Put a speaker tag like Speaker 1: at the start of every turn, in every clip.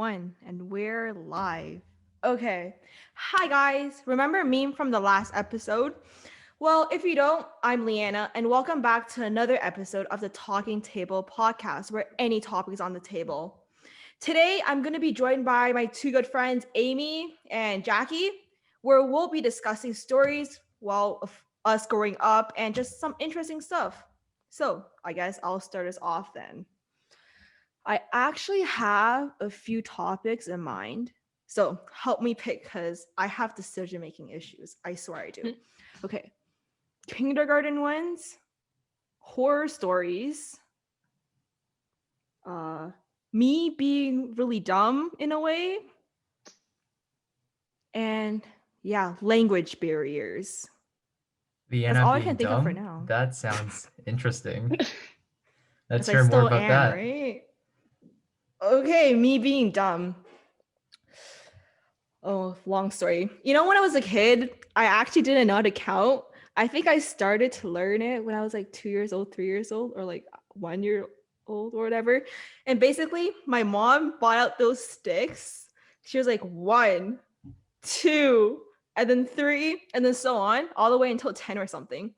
Speaker 1: one, and we're live. Okay. Hi, guys. Remember me from the last episode? Well, if you don't, I'm Leanna, and welcome back to another episode of the Talking Table podcast, where any topic is on the table. Today, I'm going to be joined by my two good friends, Amy and Jackie, where we'll be discussing stories, well, of us growing up and just some interesting stuff. So, I guess I'll start us off then. I actually have a few topics in mind. So help me pick because I have decision making issues. I swear I do. Okay. Kindergarten ones, horror stories, uh, me being really dumb in a way, and yeah, language barriers. That's
Speaker 2: Vienna
Speaker 1: all I
Speaker 2: being
Speaker 1: can think of for
Speaker 2: dumb?
Speaker 1: now.
Speaker 2: That sounds interesting. Let's
Speaker 1: Because I
Speaker 2: hear more
Speaker 1: still
Speaker 2: about
Speaker 1: am,
Speaker 2: that.
Speaker 1: right? Okay, me being dumb. Oh, long story. When I was a kid, I actually didn't know how to count. I think I started to learn it when I was like 2 years old, 3 years old, or like 1 year old or whatever. And basically, my mom bought out those sticks. She was like one, two, and then three, and then so on, all the way until 10 or something.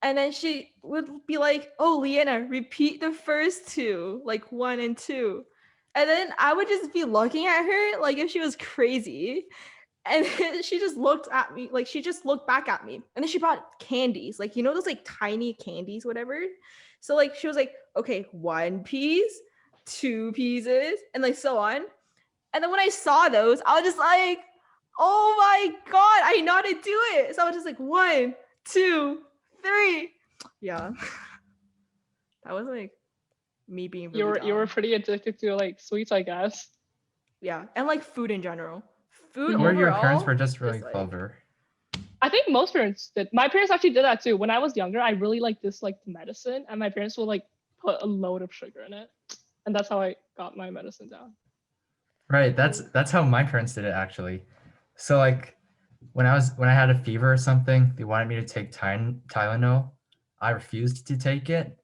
Speaker 1: And then she would be like, "Oh, Leanna, repeat the first two, like one and two." And then I would just be looking at her like if she was crazy. And then she just looked at me, like she just looked back at me. And then she brought candies, like those like tiny candies, whatever. So like she was like, okay, one piece, two pieces, and like so on. And then when I saw those, I was just like, oh my God, I know how to do it. So I was just like, one, two, three. Yeah. That was like me being
Speaker 3: You
Speaker 1: really
Speaker 3: were you were
Speaker 1: dumb.
Speaker 3: pretty addicted to like sweets, I guess.
Speaker 1: Yeah. And like food in general. Food
Speaker 2: Or
Speaker 3: Mhm.
Speaker 2: your parents were
Speaker 1: overall,
Speaker 2: just really
Speaker 1: just like,
Speaker 2: clever.
Speaker 3: I think most parents did. My parents actually did that too. When I was younger, I really like disliked medicine, and my parents would like put a load of sugar in it, and that's how I got my medicine down.
Speaker 2: Right, that's
Speaker 1: oh,
Speaker 2: that's how my parents did it actually. So like when I had a fever or something, they wanted me to take Tylenol. I refused to take it.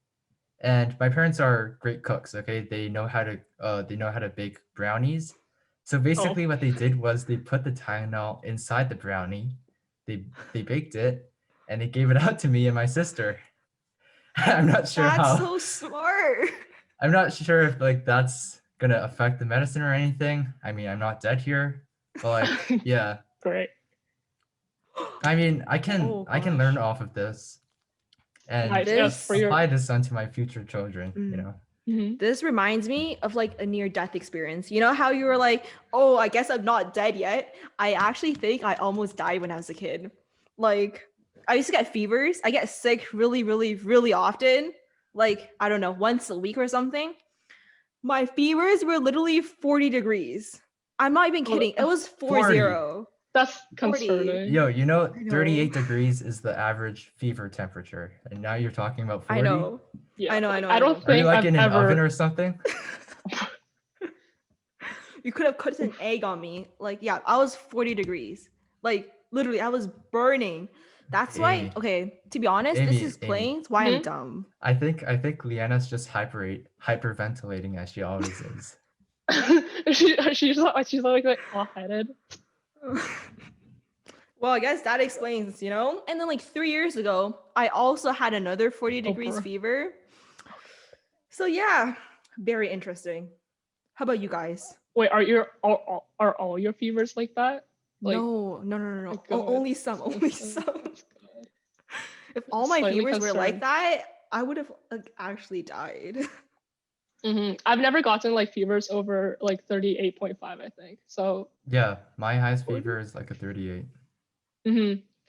Speaker 2: And my parents are great cooks, okay? They know how to bake brownies. So
Speaker 3: Oh,
Speaker 2: basically what they did was they put the Tylenol inside the brownie. They baked it and they gave it out to me and my sister. I'm not sure
Speaker 1: that's
Speaker 2: how
Speaker 1: so smart.
Speaker 2: I'm not sure if like that's gonna affect the medicine or anything. I mean, I'm not dead here, but like, yeah.
Speaker 3: great.
Speaker 2: I mean, I can
Speaker 1: Oh
Speaker 2: I can learn
Speaker 1: gosh.
Speaker 2: off of this and
Speaker 3: Nice. Yes, for
Speaker 1: This
Speaker 3: your.
Speaker 2: apply this onto my future children, you
Speaker 1: mm,
Speaker 2: know.
Speaker 3: Mhm.
Speaker 1: this reminds me of like a near death experience. You know how you were like, "Oh, I guess I'm not dead yet." I actually think I almost died when I was a kid. Like I used to get fevers. I get sick really really really often. Like, I don't know, once a week or something. My fevers were literally 40 degrees. I'm not even
Speaker 3: Oh,
Speaker 1: kidding. It was
Speaker 2: 40.
Speaker 1: 40.
Speaker 3: that's
Speaker 1: 40.
Speaker 3: concerning.
Speaker 2: Yo,
Speaker 1: I know.
Speaker 2: 38 degrees is the average fever temperature, and now you're talking about
Speaker 1: I
Speaker 2: 40?
Speaker 1: know.
Speaker 3: Yeah,
Speaker 1: I know, I
Speaker 3: like
Speaker 1: know,
Speaker 3: I
Speaker 1: I
Speaker 3: don't
Speaker 1: know.
Speaker 2: Are you
Speaker 3: think
Speaker 2: like
Speaker 3: I've
Speaker 2: in an oven
Speaker 3: ever.
Speaker 2: or something?
Speaker 1: You could have cooked an egg on me. Like, yeah, I was 40 degrees. Like, literally, I was burning. That's why,
Speaker 2: Amy,
Speaker 1: okay, to be honest, this
Speaker 2: Amy, Amy.
Speaker 1: explains why I'm
Speaker 3: Mhm.
Speaker 1: dumb.
Speaker 2: I think Leanna's just hyperventilating as she always is.
Speaker 3: she's like hot-headed.
Speaker 1: Well, I guess that explains, And then, like, 3 years ago, I also had another 40
Speaker 3: Oh,
Speaker 1: degrees
Speaker 3: poor.
Speaker 1: fever. So, yeah, very interesting. How about you guys?
Speaker 3: Wait, are all your fevers like that? Like,
Speaker 1: No, no, no, no,
Speaker 3: my
Speaker 1: no.
Speaker 3: God,
Speaker 1: Only some,
Speaker 3: so
Speaker 1: only
Speaker 3: good.
Speaker 1: some.
Speaker 3: That's good.
Speaker 1: If all my
Speaker 3: Slightly
Speaker 1: fevers were like
Speaker 3: concerned.
Speaker 1: that, I would have like actually died.
Speaker 3: I've never gotten like fevers over like 38.5, I think. So
Speaker 2: Yeah, my highest
Speaker 1: 40?
Speaker 2: fever is like a 38.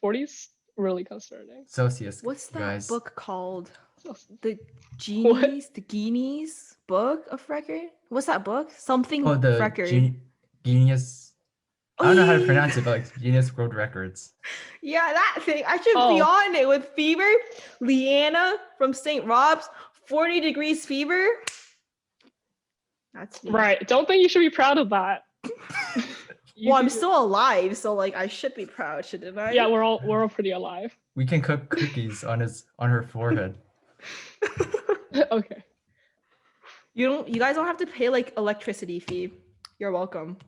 Speaker 3: 40's really concerning.
Speaker 2: Celsius,
Speaker 1: What's that
Speaker 2: guys.
Speaker 1: book called?
Speaker 3: So,
Speaker 1: The
Speaker 3: what?
Speaker 1: Genies, the Guinness Book of Record? What's that book? Something
Speaker 2: Oh, the
Speaker 1: record.
Speaker 2: Genius.
Speaker 1: Oh
Speaker 2: I don't know how to
Speaker 1: yeah,
Speaker 2: pronounce it, but like Guinness World Records.
Speaker 1: yeah, that thing. I should be
Speaker 3: Oh,
Speaker 1: on it with fever. Leanna from St. Rob's, 40 degrees fever. That's me.
Speaker 3: right. Don't think you should be proud of that. You
Speaker 1: Well, I'm
Speaker 3: do.
Speaker 1: still alive, so like I should be proud, shouldn't
Speaker 3: Yeah,
Speaker 1: I?
Speaker 3: we're all pretty alive.
Speaker 2: We can cook cookies on her forehead.
Speaker 3: Okay.
Speaker 1: You guys don't have to pay like electricity fee. You're welcome.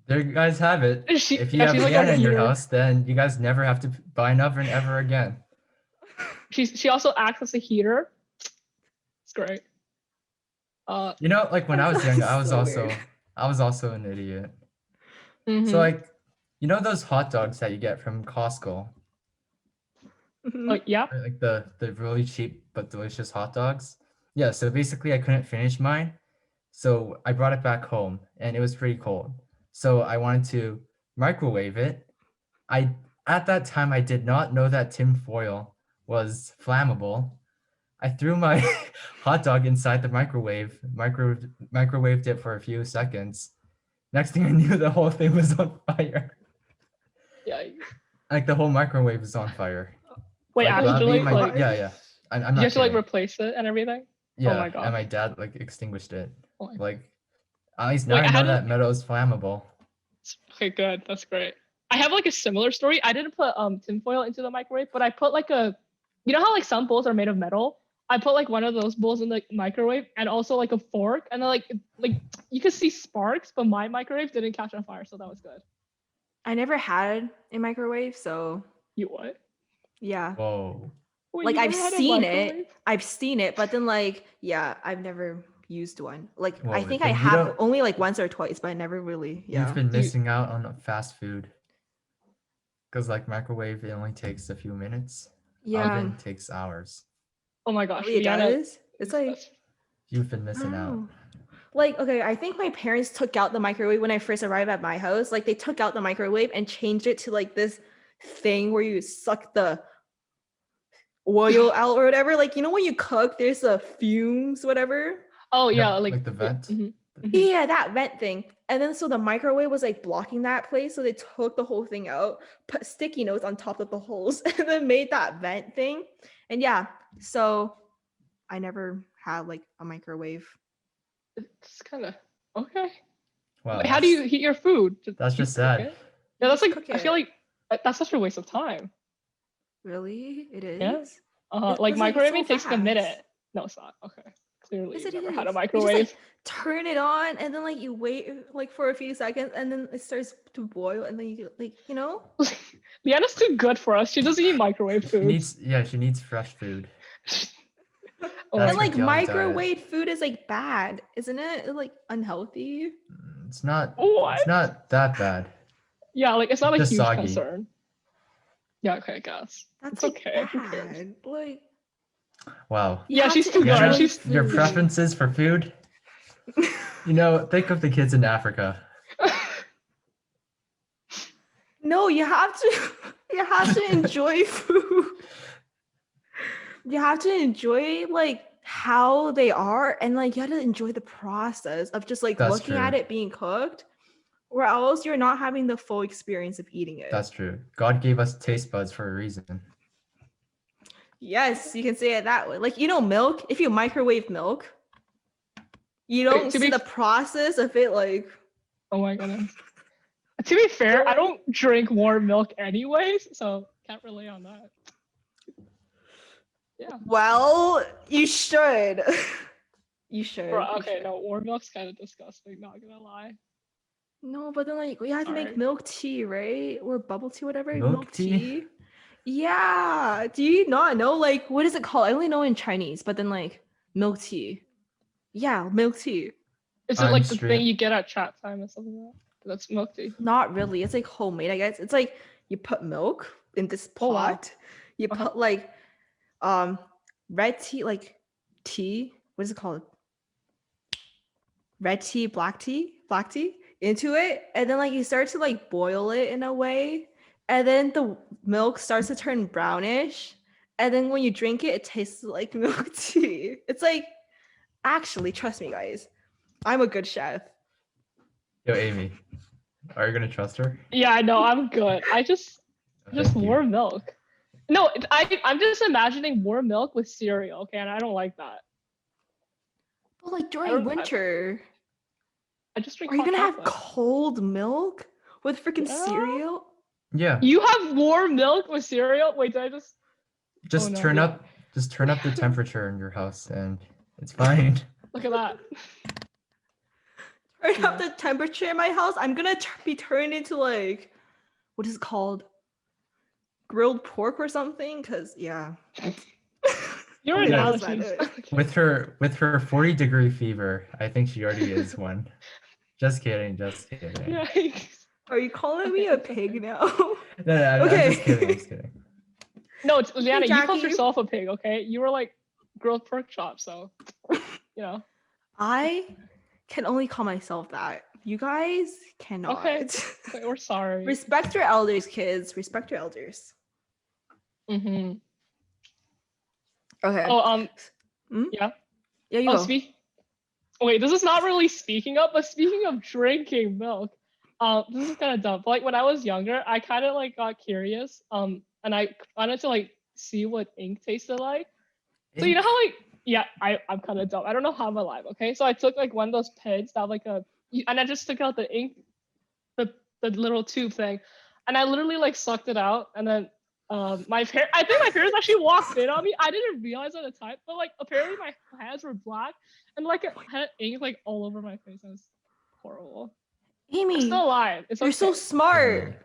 Speaker 2: There you guys have it.
Speaker 3: She,
Speaker 2: If you
Speaker 3: yeah,
Speaker 2: have
Speaker 3: she's like on
Speaker 2: Leanna
Speaker 3: a
Speaker 2: in your
Speaker 3: heater.
Speaker 2: house, then you guys never have to buy an oven ever again.
Speaker 3: She also acts as a heater. It's great.
Speaker 2: You know, like when I was young, I was
Speaker 1: So
Speaker 2: also
Speaker 1: weird.
Speaker 2: I was also an idiot.
Speaker 3: mhm.
Speaker 2: So like, you know those hot dogs that you get from Costco,
Speaker 1: Mhm.
Speaker 3: Like, yeah.
Speaker 2: or, like the really cheap but delicious hot dogs? Yeah. So basically, I couldn't finish mine, so I brought it back home, and it was pretty cold. So I wanted to microwave it. I At that time I did not know that tin foil was flammable. I threw my hot dog inside the microwaved it for a few seconds. Next thing I knew, the whole thing was on fire.
Speaker 3: Yeah.
Speaker 2: Like the whole microwave was on fire.
Speaker 3: Wait,
Speaker 2: Like
Speaker 3: actually,
Speaker 2: my
Speaker 3: like,
Speaker 2: yeah. I'm
Speaker 3: you
Speaker 2: not
Speaker 3: have to like
Speaker 2: kidding.
Speaker 3: replace it and everything.
Speaker 2: Yeah,
Speaker 3: my
Speaker 2: and
Speaker 3: God.
Speaker 2: my dad like extinguished it.
Speaker 3: Oh my-
Speaker 2: Like at least now
Speaker 3: Wait,
Speaker 2: I
Speaker 3: I
Speaker 2: know
Speaker 3: had
Speaker 2: that
Speaker 3: a-
Speaker 2: metal is flammable.
Speaker 3: Okay, good. That's great. I have like a similar story. I didn't put tinfoil into the microwave, but I put like you know how like some bowls are made of metal? I put like one of those bowls in the microwave and also like a fork, and then like you could see sparks, but my microwave didn't catch on fire, so that was good.
Speaker 1: I never had a microwave, so
Speaker 3: You what?
Speaker 1: yeah.
Speaker 2: Whoa.
Speaker 3: Wait,
Speaker 1: Like
Speaker 3: you
Speaker 1: I've
Speaker 3: never had a
Speaker 1: seen
Speaker 3: microwave?
Speaker 1: it. I've seen it, but then like yeah, I've never used one. Like I
Speaker 2: Whoa,
Speaker 1: think I
Speaker 2: then you
Speaker 1: have
Speaker 2: don't-
Speaker 1: only like once or twice, but I never really yeah.
Speaker 2: You've been
Speaker 3: Do you-
Speaker 2: missing out on fast food. Because like microwave, it only takes a few minutes.
Speaker 1: Yeah.
Speaker 2: Oven takes hours.
Speaker 3: Oh my gosh,
Speaker 1: Really, it
Speaker 3: Rihanna.
Speaker 1: does. It's like
Speaker 3: that's-
Speaker 2: You've been
Speaker 1: I
Speaker 2: missing
Speaker 1: don't
Speaker 2: out.
Speaker 1: know. Like, okay, I think my parents took out the microwave when I first arrived at my house. Like, they took out the microwave and changed it to like this thing where you suck the oil out or whatever. Like, you know, when you cook, there's the fumes, whatever.
Speaker 3: Oh
Speaker 2: Yeah,
Speaker 3: yeah, like
Speaker 2: the
Speaker 3: yeah,
Speaker 2: vent.
Speaker 3: mhm.
Speaker 1: Yeah, that vent thing. And then so the microwave was like blocking that place. So they took the whole thing out, put sticky notes on top of the holes, and then made that vent thing. And yeah, so I never had like a microwave.
Speaker 3: It's kind of okay.
Speaker 2: Wow.
Speaker 3: Wait, how do you heat your food?
Speaker 2: That's
Speaker 3: you
Speaker 2: just
Speaker 3: cook
Speaker 2: sad.
Speaker 3: it? Yeah, that's
Speaker 1: just
Speaker 3: like
Speaker 1: cook
Speaker 3: I feel
Speaker 1: it.
Speaker 3: like that's such a waste of time.
Speaker 1: Really? It is?
Speaker 3: Yeah.
Speaker 1: It
Speaker 3: Like
Speaker 1: was, like, so
Speaker 3: microwaving takes like a minute.
Speaker 1: fast.
Speaker 3: No, it's not. Okay, clearly
Speaker 1: Yes,
Speaker 3: you've
Speaker 1: it
Speaker 3: never had a
Speaker 1: is. You just
Speaker 3: microwave.
Speaker 1: like turn it on and then like you wait like for a few seconds and then it starts to boil and then you like, you know?
Speaker 3: Liana's too good for us. She doesn't eat microwave
Speaker 2: She
Speaker 3: food.
Speaker 2: needs fresh food.
Speaker 3: Oh
Speaker 2: That's
Speaker 1: And
Speaker 3: my
Speaker 1: like
Speaker 2: the young diet.
Speaker 1: microwave food is like bad, isn't it? It's, like unhealthy.
Speaker 2: It's not
Speaker 3: What?
Speaker 2: it's not that bad.
Speaker 3: Yeah, like it's not a
Speaker 2: Just
Speaker 3: huge
Speaker 2: soggy.
Speaker 3: concern. Yeah, okay, I guess.
Speaker 1: That's
Speaker 3: It's
Speaker 1: like
Speaker 3: okay, who cares?
Speaker 1: bad. Like
Speaker 2: Wow.
Speaker 1: you
Speaker 3: Yeah,
Speaker 1: have
Speaker 3: she's
Speaker 1: to
Speaker 3: too good.
Speaker 1: enjoy
Speaker 3: She's-
Speaker 2: Your
Speaker 1: food.
Speaker 2: preferences for food? You know, think of the kids in Africa.
Speaker 1: No, you have to you have to enjoy food. You have to enjoy like how they are and like you have to enjoy the process of just like
Speaker 2: That's
Speaker 1: looking at
Speaker 2: true.
Speaker 1: it being cooked or else you're not having the full experience of eating it.
Speaker 2: That's true. God gave us taste buds for a reason.
Speaker 1: Yes, you can say it that way. Like, you know, milk, if you microwave milk, you
Speaker 3: Wait,
Speaker 1: don't
Speaker 3: to
Speaker 1: see
Speaker 3: be-
Speaker 1: the process of it like
Speaker 3: Oh my goodness. To be fair, I don't drink warm milk anyways, so can't relate on that. Yeah.
Speaker 1: well, you should. You should.
Speaker 3: Bro,
Speaker 1: you
Speaker 3: okay,
Speaker 1: should.
Speaker 3: no, warm milk's kind of disgusting, not gonna lie.
Speaker 1: No, but then like we have to
Speaker 3: Sorry.
Speaker 1: make milk tea, right? Or bubble tea, whatever.
Speaker 2: Milk tea?
Speaker 1: Yeah. Do you not know? Like, what is it called? I only know in Chinese, but then like milk tea. Yeah, milk tea.
Speaker 3: Is it
Speaker 2: I'm
Speaker 3: like the
Speaker 2: straight-
Speaker 3: thing you get at chat time or something like that? That's milk tea.
Speaker 1: Not really. It's like homemade, I guess. It's like you put milk in this
Speaker 3: Oh, wow.
Speaker 1: pot. You
Speaker 3: Uh-huh.
Speaker 1: put like red tea, like tea. What is it called? Red tea, black tea into it, and then like you start to like boil it in a way, and then the milk starts to turn brownish, and then when you drink it, it tastes like milk tea. It's like actually, trust me, guys, I'm a good chef.
Speaker 2: Yo, Amy, are you gonna trust her?
Speaker 3: Yeah, no, I'm good. I just
Speaker 2: Thank you.
Speaker 3: warm milk. No, I'm just imagining warm milk with cereal, okay, and I don't like that.
Speaker 1: But like during
Speaker 3: don't- I-
Speaker 1: winter,
Speaker 3: I just drink
Speaker 1: are you
Speaker 3: hot
Speaker 1: gonna have
Speaker 3: chocolate.
Speaker 1: cold milk with freaking
Speaker 3: Yeah.
Speaker 1: cereal?
Speaker 2: Yeah.
Speaker 3: You have warm milk with cereal? Wait, did I just
Speaker 2: Just
Speaker 3: no,
Speaker 2: turn
Speaker 3: yeah.
Speaker 2: up the temperature in your house and it's fine.
Speaker 3: look at that?
Speaker 1: turn up
Speaker 3: Yeah.
Speaker 1: the temperature in my house, I'm gonna be turned into like, what is it called? Grilled pork or something? Cause yeah.
Speaker 3: Your
Speaker 1: Who knows
Speaker 3: analogies.
Speaker 1: that?
Speaker 2: With her 40-degree fever, I think she already is one. Just kidding, just kidding.
Speaker 3: Yikes.
Speaker 1: Are you calling
Speaker 3: Okay,
Speaker 1: me a
Speaker 3: it's okay.
Speaker 1: pig now?
Speaker 2: No, I'm just kidding. I'm just kidding.
Speaker 3: No, it's Liana, you called
Speaker 1: Jackie.
Speaker 3: yourself a pig, okay? You were like grilled pork chop, so you know.
Speaker 1: I can only call myself that. You guys cannot.
Speaker 3: Okay, we're sorry.
Speaker 1: Respect your elders, kids. Respect your elders.
Speaker 3: Mm-hmm.
Speaker 1: Okay.
Speaker 3: Oh,
Speaker 1: Hmm?
Speaker 3: yeah.
Speaker 1: Yeah, you
Speaker 3: Oh,
Speaker 1: go.
Speaker 3: wait, this is not really speaking up, but speaking of drinking milk, this is kind of dumb. But, like when I was younger, I kind of like got curious, and I wanted to like see what ink tasted like. So you know how like yeah, I'm kind of dumb. I don't know how I'm alive. Okay, so I took like one of those pens that have, like and I just took out the ink, the little tube thing, and I literally like sucked it out, and then I think my parents actually walked in on me. I didn't realize at the time, but like apparently my hands were black and like I had ink like all over my face. It was horrible. I'm
Speaker 1: Amy,
Speaker 3: still alive. It's
Speaker 1: you're
Speaker 3: okay.
Speaker 1: so smart.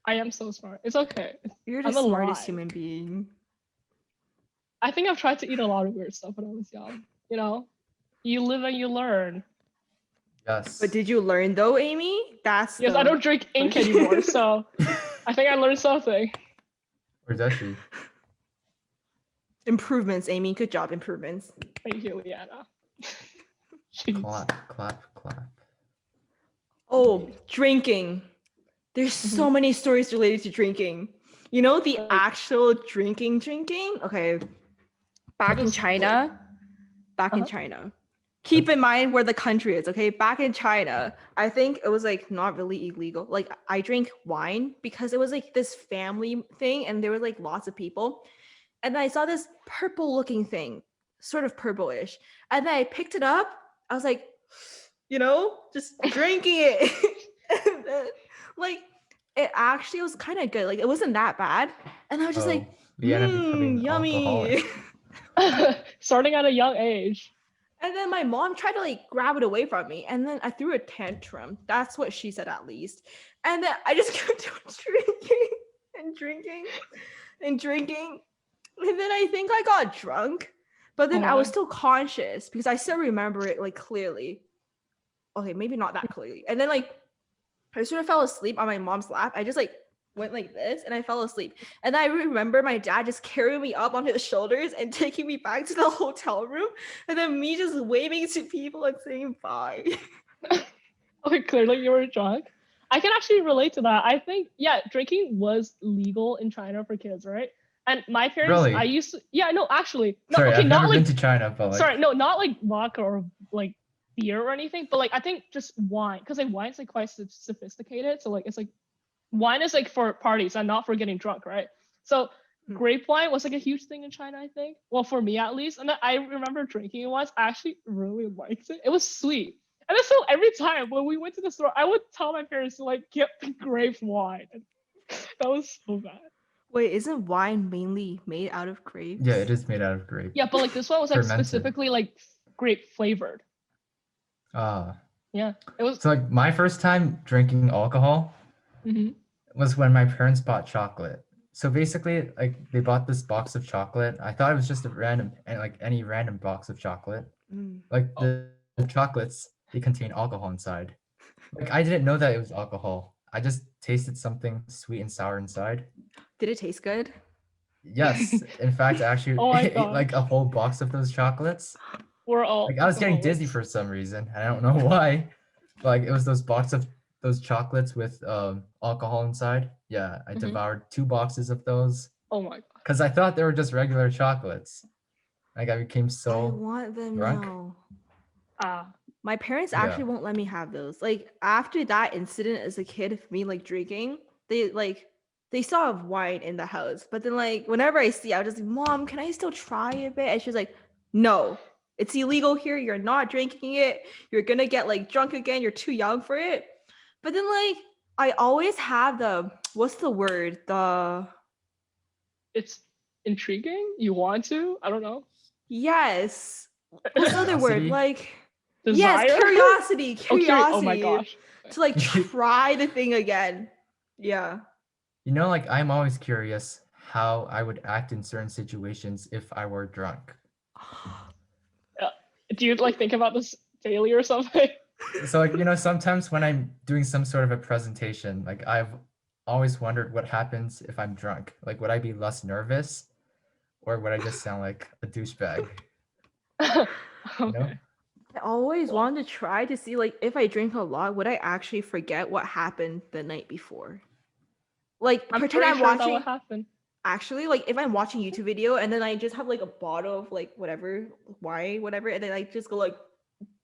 Speaker 3: I am so smart. It's okay.
Speaker 1: You're the
Speaker 3: I'm
Speaker 1: smartest
Speaker 3: alive.
Speaker 1: human being.
Speaker 3: I think I've tried to eat a lot of weird stuff when I was young. You know, you live and you learn.
Speaker 2: Yes.
Speaker 1: But did you learn though, Amy? That's
Speaker 3: Yes,
Speaker 1: the...
Speaker 3: I don't drink ink anymore, so I think I learned something.
Speaker 2: Or does she?
Speaker 1: Improvements, Amy. Good job, improvements.
Speaker 3: Thank you, Liana. Jeez.
Speaker 2: Clap, clap, clap.
Speaker 1: Oh, drinking. There's so
Speaker 3: Mhm.
Speaker 1: many stories related to drinking. You know, the
Speaker 3: Like-
Speaker 1: actual drinking. Okay. Back in
Speaker 3: is-
Speaker 1: China. Back in
Speaker 3: Uh-huh.
Speaker 1: China. Keep in mind where the country is, okay? Back in China, I think it was like not really illegal. Like I drank wine because it was like this family thing and there were like lots of people. And then I saw this purple looking thing, sort of purplish. And then I picked it up. I was like, you know, just drinking it. And then, like it actually was kind of good. Like it wasn't that bad. And I was just like,
Speaker 2: Liana becoming
Speaker 1: yummy.
Speaker 2: alcoholic.
Speaker 3: Starting at a young age.
Speaker 1: And then my mom tried to like grab it away from me. And then I threw a tantrum. That's what she said, at least. And then I just kept on drinking and drinking and drinking. And then I think I got drunk, but then
Speaker 3: Oh
Speaker 1: I
Speaker 3: my
Speaker 1: was
Speaker 3: God.
Speaker 1: still conscious because I still remember it like clearly. Okay, maybe not that clearly. And then like I sort of fell asleep on my mom's lap. I just like went like this and I fell asleep. And I remember my dad just carrying me up on his shoulders and taking me back to the hotel room. And then me just waving to people and saying bye.
Speaker 3: Okay, clearly you were drunk. I can actually relate to that. I think, yeah, drinking was legal in China for kids, right? And my parents,
Speaker 2: Really?
Speaker 3: I used to, yeah, no, actually, no,
Speaker 2: Sorry,
Speaker 3: okay,
Speaker 2: I've
Speaker 3: not
Speaker 2: never
Speaker 3: like,
Speaker 2: been to China, but like,
Speaker 3: sorry, no, not like vodka or like beer or anything, but like I think just wine, because like wine's like quite sophisticated. So like it's like wine is like for parties and not for getting drunk, right? So
Speaker 1: Hmm.
Speaker 3: grape wine was like a huge thing in China, I think. Well, for me at least. And then I remember drinking it once. I actually really liked it. It was sweet. And then so every time when we went to the store, I would tell my parents to like get the grape wine. And that was so bad.
Speaker 1: Wait, isn't wine mainly made out of grapes?
Speaker 2: yeah, it is made out of grape.
Speaker 3: Yeah, but like this one was like
Speaker 2: Fermented.
Speaker 3: specifically like grape flavored.
Speaker 2: Ah,
Speaker 3: Yeah, it was.
Speaker 2: so like my first time drinking alcohol
Speaker 3: Mhm.
Speaker 2: was when my parents bought chocolate. So basically, like they bought this box of chocolate. I thought it was just a random, and like any random box of chocolate.
Speaker 1: Mm.
Speaker 2: Like the chocolates, they contain alcohol inside. Like I didn't know that it was alcohol. I just tasted something sweet and sour inside.
Speaker 1: Did it taste good?
Speaker 2: Yes, in fact, I actually
Speaker 3: Oh my
Speaker 2: ate like a
Speaker 3: gosh.
Speaker 2: whole box of those chocolates.
Speaker 3: We're all.
Speaker 2: Like I was getting dizzy
Speaker 3: alcoholics.
Speaker 2: for some reason. I don't know why. But, like it was those box of those chocolates with alcohol inside. Yeah, I
Speaker 3: Mhm.
Speaker 2: devoured 2 boxes of those
Speaker 3: Oh my god.
Speaker 2: because I thought they were just regular chocolates. Like I became
Speaker 1: I
Speaker 2: so
Speaker 1: want them
Speaker 2: drunk.
Speaker 1: now.
Speaker 3: Ah.
Speaker 1: My parents
Speaker 2: Yeah.
Speaker 1: actually won't let me have those. Like after that incident as a kid of me like drinking, they still have wine in the house. But then like whenever I see, I was just like, Mom, can I still try a bit? And she's like, no, it's illegal here. You're not drinking it. You're gonna get like drunk again. You're too young for it. But then like I always have what's the word?
Speaker 3: It's intriguing. You want to? I don't know.
Speaker 1: Yes. What's the other word?
Speaker 2: Curiosity?
Speaker 1: Like
Speaker 3: desire.
Speaker 1: Yes, curiosity,
Speaker 3: Oh,
Speaker 1: curiosity.
Speaker 3: oh my gosh.
Speaker 1: To like try the thing again. Yeah.
Speaker 2: You know, like I'm always curious how I would act in certain situations if I were drunk.
Speaker 3: Do you like think about this daily or something?
Speaker 2: So like, you know, sometimes when I'm doing some sort of a presentation, like I've always wondered what happens if I'm drunk. Like would I be less nervous or would I just sound like a douchebag? You know?
Speaker 3: Okay.
Speaker 1: I always wanted to try to see like if I drink a lot, would I actually forget what happened the night before? Like
Speaker 3: I'm
Speaker 1: pretend
Speaker 3: pretty
Speaker 1: I'm
Speaker 3: sure that
Speaker 1: watching
Speaker 3: would happen.
Speaker 1: actually like if I'm watching YouTube video and then I just have like a bottle of like whatever, wine, whatever, and then I just go like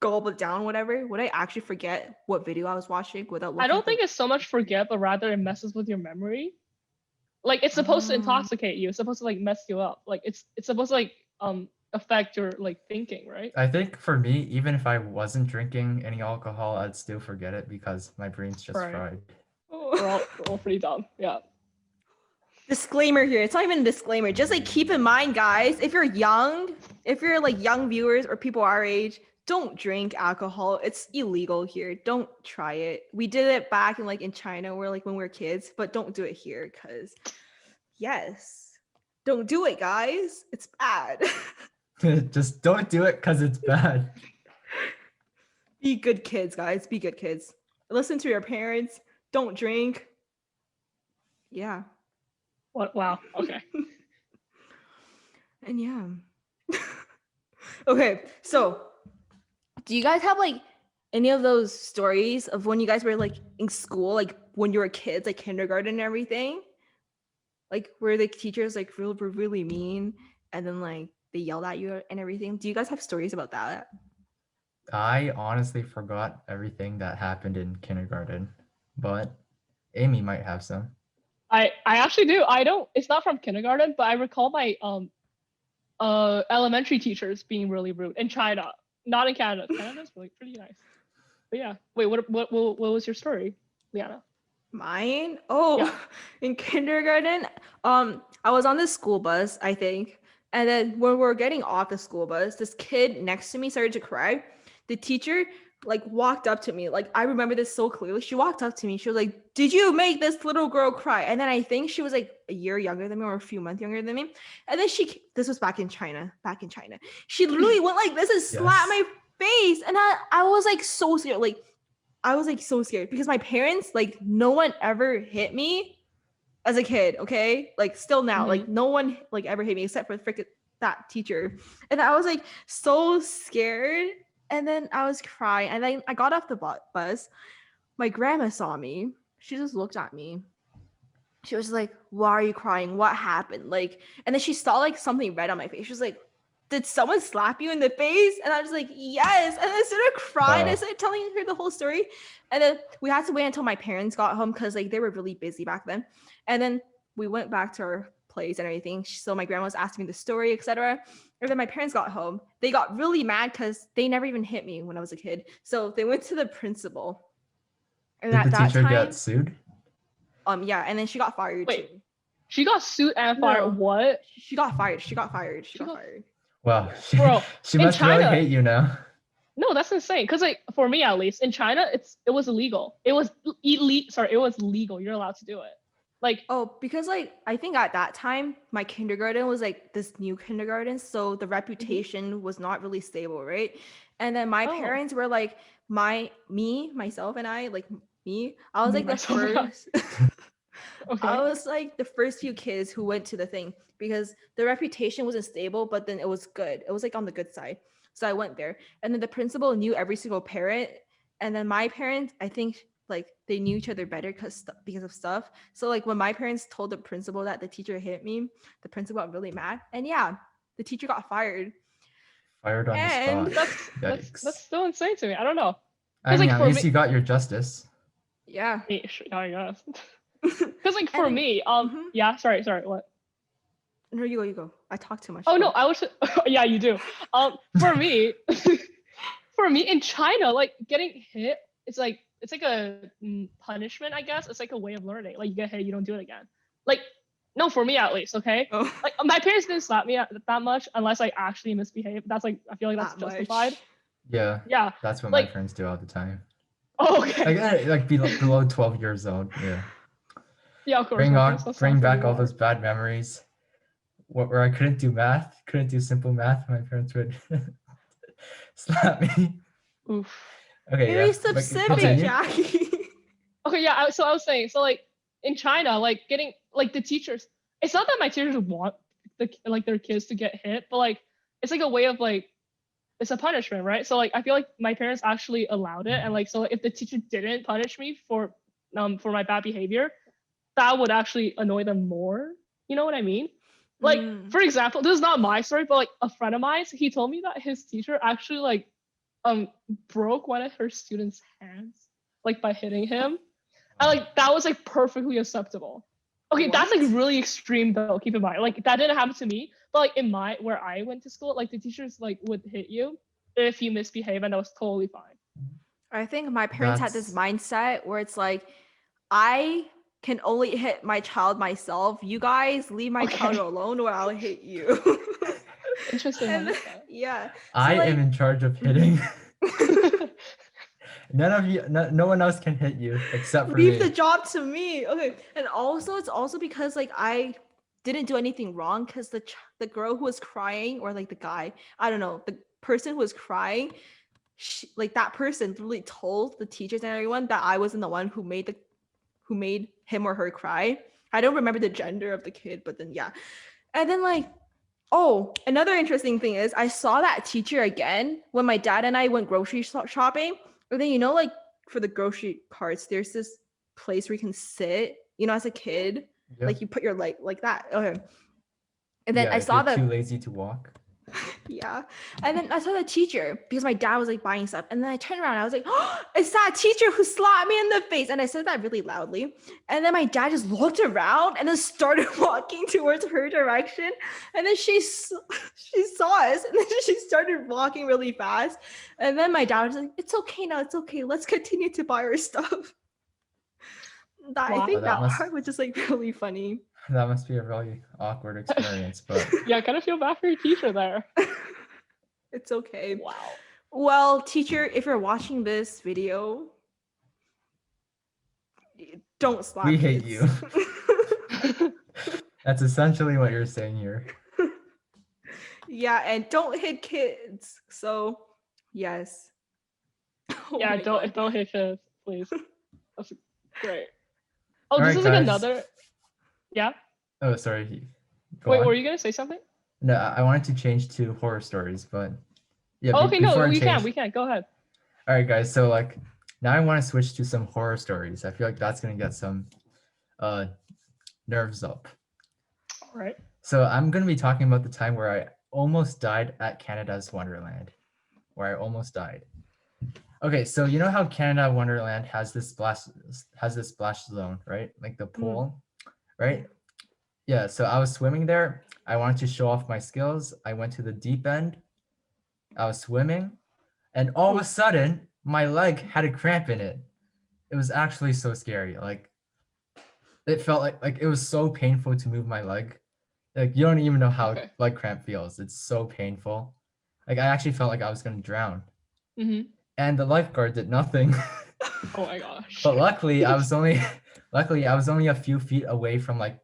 Speaker 1: gulp it down, whatever, would I actually forget what video I was watching without looking
Speaker 3: I don't
Speaker 1: at the-
Speaker 3: think it's so much forget, but rather it messes with your memory. Like it's supposed to
Speaker 1: Oh.
Speaker 3: intoxicate you. It's supposed to like mess you up. Like it's supposed to like affect your like thinking, right?
Speaker 2: I think for me, even if I wasn't drinking any alcohol, I'd still forget it because my brain's just
Speaker 3: Right.
Speaker 2: fried.
Speaker 3: We're all pretty dumb. Yeah.
Speaker 1: Disclaimer here. It's not even a disclaimer. Just like keep in mind, guys, if you're young, if you're like young viewers or people our age, don't drink alcohol. It's illegal here. Don't try it. We did it back in like in China where like when we were kids, but don't do it here because yes. Don't do it, guys. It's bad.
Speaker 2: Just don't do it because it's bad.
Speaker 1: Be good kids, guys. Be good kids. Listen to your parents. Don't drink. Yeah.
Speaker 3: What? Wow. Okay.
Speaker 1: And yeah. Okay, so do you guys have like any of those stories of when you guys were like in school, like when you were kids, like kindergarten and everything? Like where the teachers like were really mean and then like they yelled at you and everything. Do you guys have stories about that?
Speaker 2: I honestly forgot everything that happened in kindergarten, but Amy might have some.
Speaker 3: I actually do. I don't. It's not from kindergarten, but I recall my elementary teachers being really rude in China, not in Canada. Canada's really pretty nice. But yeah. Wait. What was your story, Liana?
Speaker 1: Mine? Oh,
Speaker 3: Yeah.
Speaker 1: in kindergarten, I was on the school bus, I think. And then when we were getting off the school bus, this kid next to me started to cry. The teacher like walked up to me. Like I remember this so clearly. She walked up to me. She was like, "Did you make this little girl cry?" And then I think she was like a year younger than me or a few months younger than me. And then this was back in China. She literally went like this and slapped my face. And I was like so scared. Like I was like so scared because my parents, like no one ever hit me as a kid, okay? Like still now, like no one like ever hit me except for freaking that teacher. And I was like so scared. And then I was crying. And then I got off the bus. My grandma saw me. She just looked at me. She was like, "Why are you crying? What happened?" Like, and then she saw like something red on my face. She was like, "Did someone slap you in the face?" And I was like, "Yes." And I started crying.
Speaker 2: Wow.
Speaker 1: I started telling her the whole story. And then we had to wait until my parents got home because like they were really busy back then. And then we went back to our place and everything. So my grandma was asking me the story, etc. And then my parents got home. They got really mad because they never even hit me when I was a kid. So they went to the principal. And
Speaker 2: Did
Speaker 1: at
Speaker 2: the
Speaker 1: that
Speaker 2: teacher
Speaker 1: time,
Speaker 2: get sued?
Speaker 1: yeah, and then she got fired
Speaker 3: Wait.
Speaker 1: too.
Speaker 3: She got sued and fired.
Speaker 1: No.
Speaker 3: What?
Speaker 1: She got fired. She got
Speaker 3: She
Speaker 1: fired.
Speaker 3: got-
Speaker 2: Wow,
Speaker 3: Bro,
Speaker 2: she
Speaker 3: in
Speaker 2: must really
Speaker 3: China-
Speaker 2: hate you now.
Speaker 3: No, that's insane. Cause like for me at least in China, it was illegal. It was elite. Sorry, it was legal. You're allowed to do it. Like
Speaker 1: Oh, because like I think at that time my kindergarten was like this new kindergarten, so the reputation was not really stable, right? And then my
Speaker 3: Oh.
Speaker 1: parents were like myself and I, like me, I was
Speaker 3: Me,
Speaker 1: like the
Speaker 3: myself, and I.
Speaker 1: first
Speaker 3: okay.
Speaker 1: I was like the first few kids who went to the thing because the reputation wasn't stable, but then it was good. It was like on the good side. So I went there. And then the principal knew every single parent. And then my parents, I think like they knew each other better because of stuff. So like when my parents told the principal that the teacher hit me, the principal got really mad. And yeah, the teacher got fired.
Speaker 2: Fired on
Speaker 1: And
Speaker 2: the spot.
Speaker 3: That's
Speaker 2: Yikes.
Speaker 3: still insane to me. I don't know.
Speaker 2: I
Speaker 3: 'cause,
Speaker 2: mean,
Speaker 3: like,
Speaker 2: at
Speaker 3: for
Speaker 2: least
Speaker 3: me-
Speaker 2: you got your justice.
Speaker 1: Yeah.
Speaker 3: I guess. Cause like for
Speaker 1: And-
Speaker 3: me,
Speaker 1: Mhm.
Speaker 3: yeah. Sorry. What?
Speaker 1: No, you go. I talk too much.
Speaker 3: Oh
Speaker 1: Go.
Speaker 3: no, I was. Yeah, you do. For me, for me in China, like getting hit, it's like a punishment, I guess. It's like a way of learning. Like you get hit, you don't do it again. Like no, for me at least. Okay.
Speaker 1: Oh.
Speaker 3: Like my parents didn't slap me that much unless I actually misbehaved. That's like I feel like that's
Speaker 1: That much.
Speaker 3: justified.
Speaker 2: Yeah,
Speaker 3: Yeah.
Speaker 2: that's what my
Speaker 3: Like,
Speaker 2: friends do all the time.
Speaker 3: oh, okay.
Speaker 2: Like below 12 years old. Yeah.
Speaker 3: Yeah, of course. My parents don't
Speaker 2: Bring
Speaker 3: suffer
Speaker 2: back all
Speaker 3: anymore.
Speaker 2: those bad memories. Where I couldn't do math, couldn't do simple math. My parents would slap me.
Speaker 3: Oof.
Speaker 2: Okay,
Speaker 1: Very
Speaker 2: yeah. But
Speaker 1: specific,
Speaker 2: continue.
Speaker 1: Jackie.
Speaker 3: Okay, yeah. So I was saying, so like in China, like getting like the teachers. It's not that my teachers want their kids to get hit, but like it's like a way of like it's a punishment, right? So like I feel like my parents actually allowed it, and like so if the teacher didn't punish me for my bad behavior, that would actually annoy them more. You know what I mean? Like
Speaker 1: Mm.
Speaker 3: for example, this is not my story, but like a friend of mine, he told me that his teacher actually like broke one of her students' hands like by hitting him. And like that was like perfectly acceptable. Okay, that's like
Speaker 1: What?
Speaker 3: really extreme though. Keep in mind, like that didn't happen to me, but like in my where I went to school, like the teachers like would hit you if you misbehave, and that was totally fine.
Speaker 1: I think my parents had this
Speaker 2: That's
Speaker 1: mindset where it's like, I can only hit my child myself. You guys leave my child
Speaker 3: Okay.
Speaker 1: alone or I'll hit you.
Speaker 3: Interesting
Speaker 1: And
Speaker 3: mindset.
Speaker 1: yeah.
Speaker 2: I
Speaker 1: So
Speaker 2: am
Speaker 1: like
Speaker 2: in charge of hitting. None of you, no one else can hit you except for
Speaker 1: leave the
Speaker 2: me.
Speaker 1: job to me. Okay. And also it's also because like I didn't do anything wrong because the girl who was crying or like the guy, I don't know, the person who was crying, like that person really told the teachers and everyone that I wasn't the one who made him or her cry. I don't remember the gender of the kid, but then yeah. And then like, oh, another interesting thing is I saw that teacher again when my dad and I went grocery shopping. And then like for the grocery carts, there's this place where you can sit. As a kid,
Speaker 2: Yep.
Speaker 1: like you put your leg like that. Okay. And then
Speaker 2: Yeah,
Speaker 1: I
Speaker 2: if
Speaker 1: saw
Speaker 2: you're
Speaker 1: the
Speaker 2: too lazy to walk.
Speaker 1: yeah. And then I saw the teacher because my dad was like buying stuff. And then I turned around and I was like, oh, it's that teacher who slapped me in the face. And I said that really loudly. And then my dad just looked around and then started walking towards her direction. And then she saw us and then she started walking really fast. And then my dad was like, it's okay now. It's okay. Let's continue to buy our stuff. I
Speaker 3: Wow.
Speaker 1: think
Speaker 2: that
Speaker 1: that
Speaker 2: must
Speaker 1: part was just like really funny.
Speaker 2: that must be a really awkward experience, but
Speaker 3: Yeah, I kind of feel bad for your teacher there.
Speaker 1: It's okay.
Speaker 3: Wow.
Speaker 1: Well, teacher, if you're watching this video, don't slap
Speaker 2: we hate
Speaker 1: kids.
Speaker 2: you. That's essentially what you're saying here.
Speaker 1: Yeah, and don't hit kids. So, yes. Oh
Speaker 3: Yeah,
Speaker 1: my God.
Speaker 3: don't hit kids, please. That's great. Oh,
Speaker 2: All
Speaker 3: this
Speaker 2: right,
Speaker 3: is like
Speaker 2: guys.
Speaker 3: another. Yeah.
Speaker 2: Oh, sorry. Go
Speaker 3: Wait,
Speaker 2: on.
Speaker 3: were you gonna say something?
Speaker 2: No, I wanted to change to horror stories, but yeah.
Speaker 3: Oh, okay, no,
Speaker 2: before I
Speaker 3: we
Speaker 2: change,
Speaker 3: can. Go ahead.
Speaker 2: all right, guys. So like now I want to switch to some horror stories. I feel like that's gonna get some nerves up.
Speaker 3: All right.
Speaker 2: So I'm gonna be talking about the time where I almost died at Canada's Wonderland, where I almost died. Okay, so you know how Canada Wonderland has this splash zone, right? Like the pool, right? Yeah, so I was swimming there. I wanted to show off my skills. I went to the deep end. I was swimming, and all of a sudden, my leg had a cramp in it. It was actually so scary. Like it felt like it was so painful to move my leg. Like you don't even know how
Speaker 3: Okay.
Speaker 2: leg cramp feels. It's so painful. Like I actually felt like I was gonna drown.
Speaker 3: Mm-hmm.
Speaker 2: And the lifeguard did nothing.
Speaker 3: Oh my gosh.
Speaker 2: But luckily I was only a few feet away from like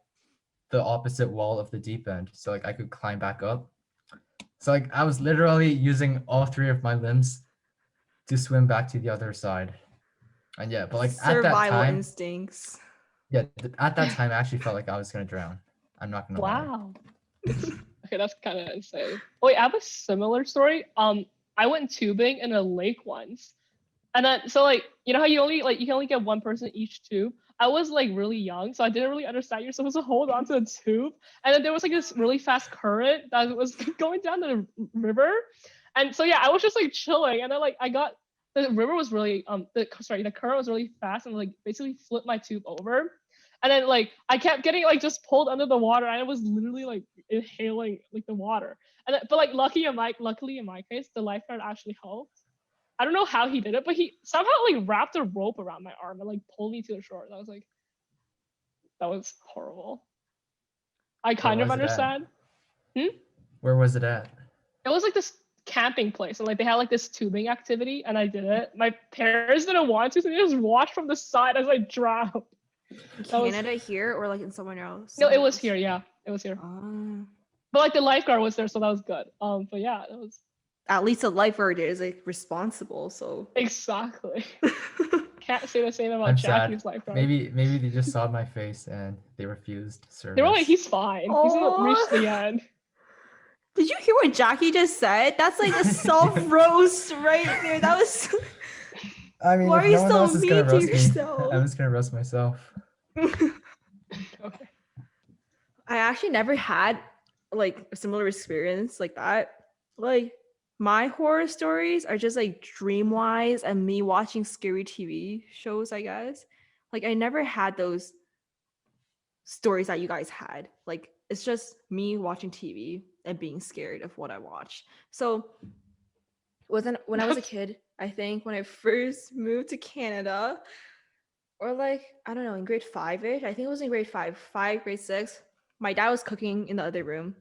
Speaker 2: the opposite wall of the deep end. So like I could climb back up. So like I was literally using all three of my limbs to swim back to the other side. And yeah, but like at that
Speaker 1: Survival
Speaker 2: time,
Speaker 1: instincts.
Speaker 2: yeah, at that time I actually felt like I was gonna drown. I'm not gonna lie.
Speaker 3: Wow. Okay, that's kind of insane. Oh, wait, I have a similar story. I went tubing in a lake once, and then so like you know how you can only get one person each tube. I was like really young, so I didn't really understand. You're supposed to hold onto the tube, and then there was like this really fast current that was going down the river, and so yeah, I was just like chilling, and then like the river was really the current was really fast and like basically flipped my tube over. And then like I kept getting like just pulled under the water. And I was literally like inhaling like the water. And but like luckily in my case, the lifeguard actually helped. I don't know how he did it, but he somehow like wrapped a rope around my arm and like pulled me to the shore. And I was like, that was horrible. I kind of
Speaker 2: was it at?
Speaker 3: understand.
Speaker 2: Where was it at?
Speaker 3: It was like this. camping place, and like they had like this tubing activity, and I did it. My parents didn't want to, so they just watched from the side as I drowned. That was-
Speaker 1: Canada here or like in someone else?
Speaker 3: No, it
Speaker 1: somewhere
Speaker 3: was
Speaker 1: else?
Speaker 3: here. Yeah, it was here.
Speaker 1: Ah.
Speaker 3: But like the lifeguard was there, so that was good. But yeah, it was
Speaker 1: At least a lifeguard is like responsible. So
Speaker 3: exactly. Can't say the same about
Speaker 2: I'm sad.
Speaker 3: Jackie's lifeguard.
Speaker 2: Maybe they just saw my face and they refused service.
Speaker 3: They were like, he's fine. He's reached the end.
Speaker 1: did you hear what Jackie just said? That's like a self roast right there. That was.
Speaker 2: I mean,
Speaker 1: Why
Speaker 2: if
Speaker 1: are you
Speaker 2: no one
Speaker 1: so
Speaker 2: else is gonna
Speaker 1: mean to
Speaker 2: roast me,
Speaker 1: yourself?
Speaker 2: I'm just gonna roast myself.
Speaker 3: Okay.
Speaker 1: I actually never had like a similar experience like that. Like my horror stories are just like Dreamwise and me watching scary TV shows, I guess. Like I never had those stories that you guys had. Like it's just me watching TV and being scared of what I watch. So when I was a kid, I think when I first moved to Canada, or like I don't know, in grade 5ish, I think it was in grade 5, grade 6, my dad was cooking in the other room.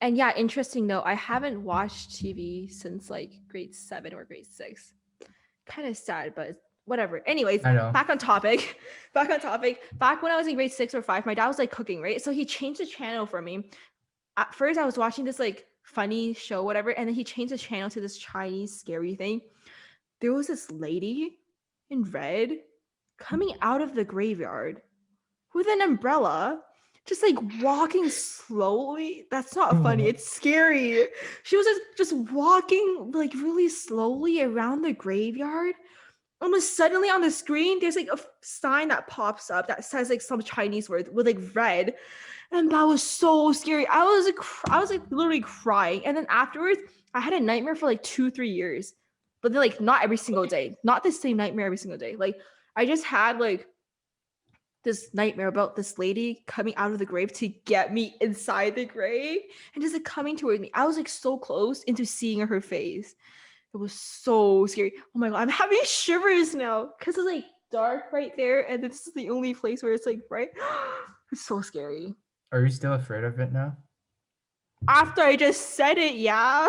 Speaker 1: And yeah, interesting note, I haven't watched TV since like grade 7 or grade 6. Kind of sad, but whatever. Anyways,
Speaker 2: I know.
Speaker 1: back on topic. Back on topic. Back when I was in grade 6 or 5, my dad was like cooking, right? So he changed the channel for me. At first, I was watching this like funny show, whatever, and then he changed the channel to this Chinese scary thing. There was this lady in red coming out of the graveyard with an umbrella, just like walking slowly. That's not funny. It's scary. She was just walking like really slowly around the graveyard. Almost suddenly on the screen, there's like a sign that pops up that says like some Chinese word with like red. And that was so scary. I was like literally crying. And then afterwards, I had a nightmare for like 2-3 years. But then like not every single day. Not the same nightmare every single day. Like I just had like this nightmare about this lady coming out of the grave to get me inside the grave and just like coming toward me. I was like so close into seeing her face. It was so scary. Oh my god, I'm having shivers now because it's like dark right there, and this is the only place where it's like bright. It's so scary.
Speaker 2: Are you still afraid of it now?
Speaker 1: After I just said it, yeah.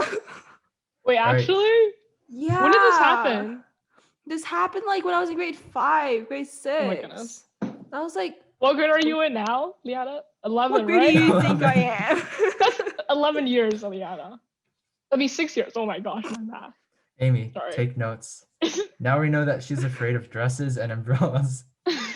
Speaker 3: Wait,
Speaker 2: Alright.
Speaker 3: actually?
Speaker 1: Yeah.
Speaker 3: When did this happen?
Speaker 1: This happened like when I was in grade 5, grade 6.
Speaker 3: Oh my goodness.
Speaker 1: That was like,
Speaker 3: What grade are you in now, Liana? 11,
Speaker 1: what grade
Speaker 3: right?
Speaker 1: do you think I am?
Speaker 3: That's 11 years, Liana. I mean, 6 years. Oh my gosh, my math.
Speaker 2: Amy,
Speaker 3: Sorry.
Speaker 2: take notes. Now we know that she's afraid of dresses and umbrellas.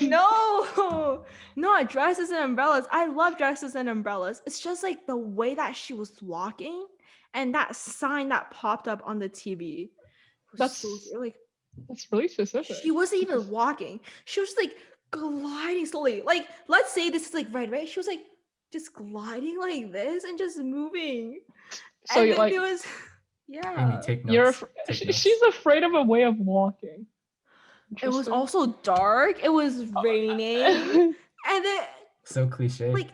Speaker 1: No, not dresses and umbrellas. I love dresses and umbrellas. It's just like the way that she was walking and that sign that popped up on the TV. Was
Speaker 3: That's-
Speaker 1: so scary. Like
Speaker 3: That's really specific.
Speaker 1: she wasn't even walking. She was like gliding slowly. Like let's say this is like red, right? She was like just gliding like this and just moving.
Speaker 3: So
Speaker 1: and
Speaker 3: you're
Speaker 1: then
Speaker 3: like,
Speaker 1: there was,
Speaker 2: Amy,
Speaker 1: yeah.
Speaker 2: take notes.
Speaker 3: you're
Speaker 2: Take notes.
Speaker 3: she's afraid of a way of walking.
Speaker 1: It was
Speaker 3: Interesting.
Speaker 1: also dark. It was raining, and then
Speaker 2: So cliche.
Speaker 1: like